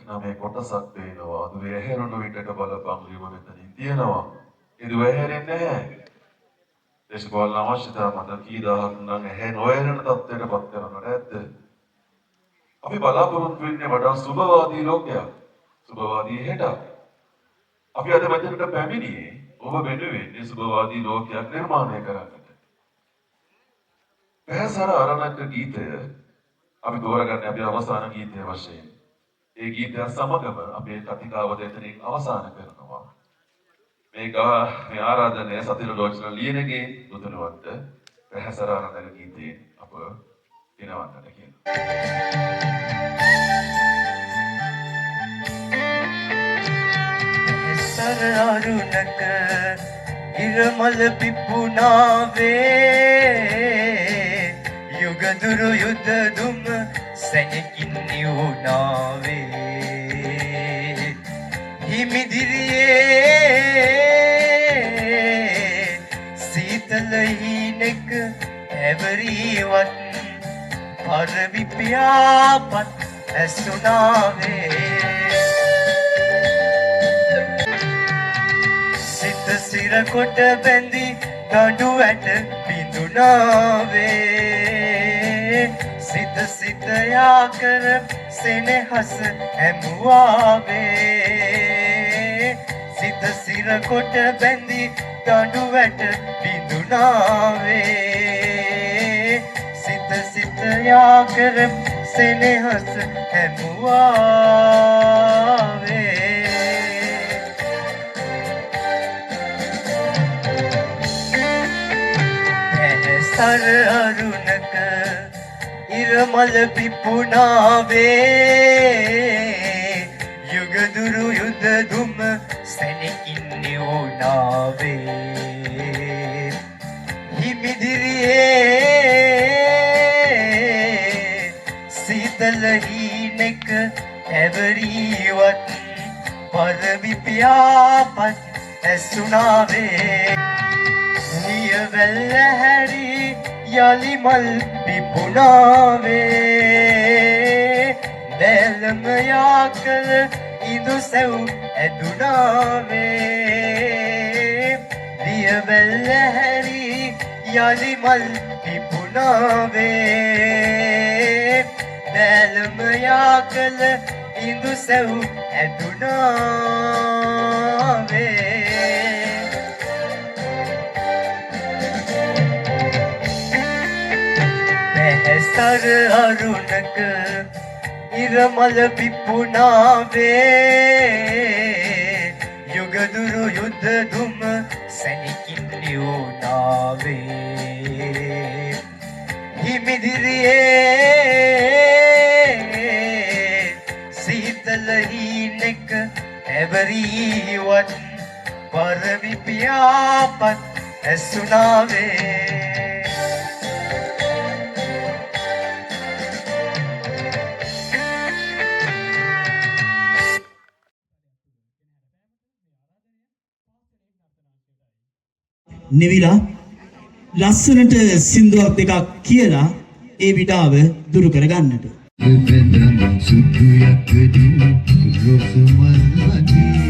9 කොටසක් පේනවා. දුවේ ඇහැරුණු විටක බලපං ලියුම මෙතනින් තියෙනවා. ඒ දුව ඇහැරෙන්නේ නැහැ. දේශපාලන අවශ්‍යතා මත කී දහයක් නම් ඇහැ නොඇරෙන තත්ත්වයට පත් කරනවට ඇද්ද? අපි බලාපොරොත්තු වෙන්නේ වඩා සුබවාදී ලෝකයක්. සුබවාදී හෙටක්. අපි අද මෙතනට පැමිණියේ ඔබ වෙනුවෙන් මේ සුබවාදී ලෝකයක් නිර්මාණය කරන්නට. පැහැසර අරණක ගීතය අපි තෝරගන්නේ අපේ අවසාන ගීතය වශයෙන්. ඒ ගීතය සමගම අපේ කතිකාවත එතනින් අවසන් කරනවා. මේක මේ ආරාධනය සතිර ලෝචන ලියනගේ දුතුණුවන්ට පැහැසර අරණක ගීතයෙන් අප ගෙනවන්නට කියනවා. අරුණක ඉරමල පිපුණාවේ යුගදුරු යුද දුම සැනකින් නිවුණාවේ හිමිදිරියේ සීතල හීනක ඇවරීවත් පරවිපියාපත් ඇසුනාවේ සිත සිරකොට බැඳි දඩු ඇට බිඳුනාවේ සිත සිත යා කර සෙනෙහස හැමුවාවේ සිත සිරකොට බැඳි දඩු ඇට බිඳුනාවේ සිත සිත යා කර සෙනෙහස හැමුවාවේ සර අරුණක ඉරමල පිපුණාවේ යුගදුරු යුද දුම සැනකින් නිවුණාවේ හිමිදිරියේ සීතල හීනක ඇවරීවත් පරවිපියාපත් ඇසුනාවේ නියවැල්ල හැරි යලිමල් පිපුණාවේ දැලම යා කළ ඉඳු සැව් ඇදුනාවේ නියවැල්ල හැරි යලිමල් පිපුණාවේ දැලම යා කළ ඉඳු සැව් ඇදුනාවේ සර අරුණක ඉරමල පිපුණාවේ යුගදුරු යුද දුම සැනකින් නිවුණාවේ හිමිදිරියේ සීතල හීනක ඇවරීවත් පරවිපියාපත් ඇසුනාවේ නිවිලා ලස්සනට සින්දුවක් දෙකක් කියලා ඒ විඩාව දුරු කරගන්නට. Bebeğim sütü yakıdı, rozuman hadi.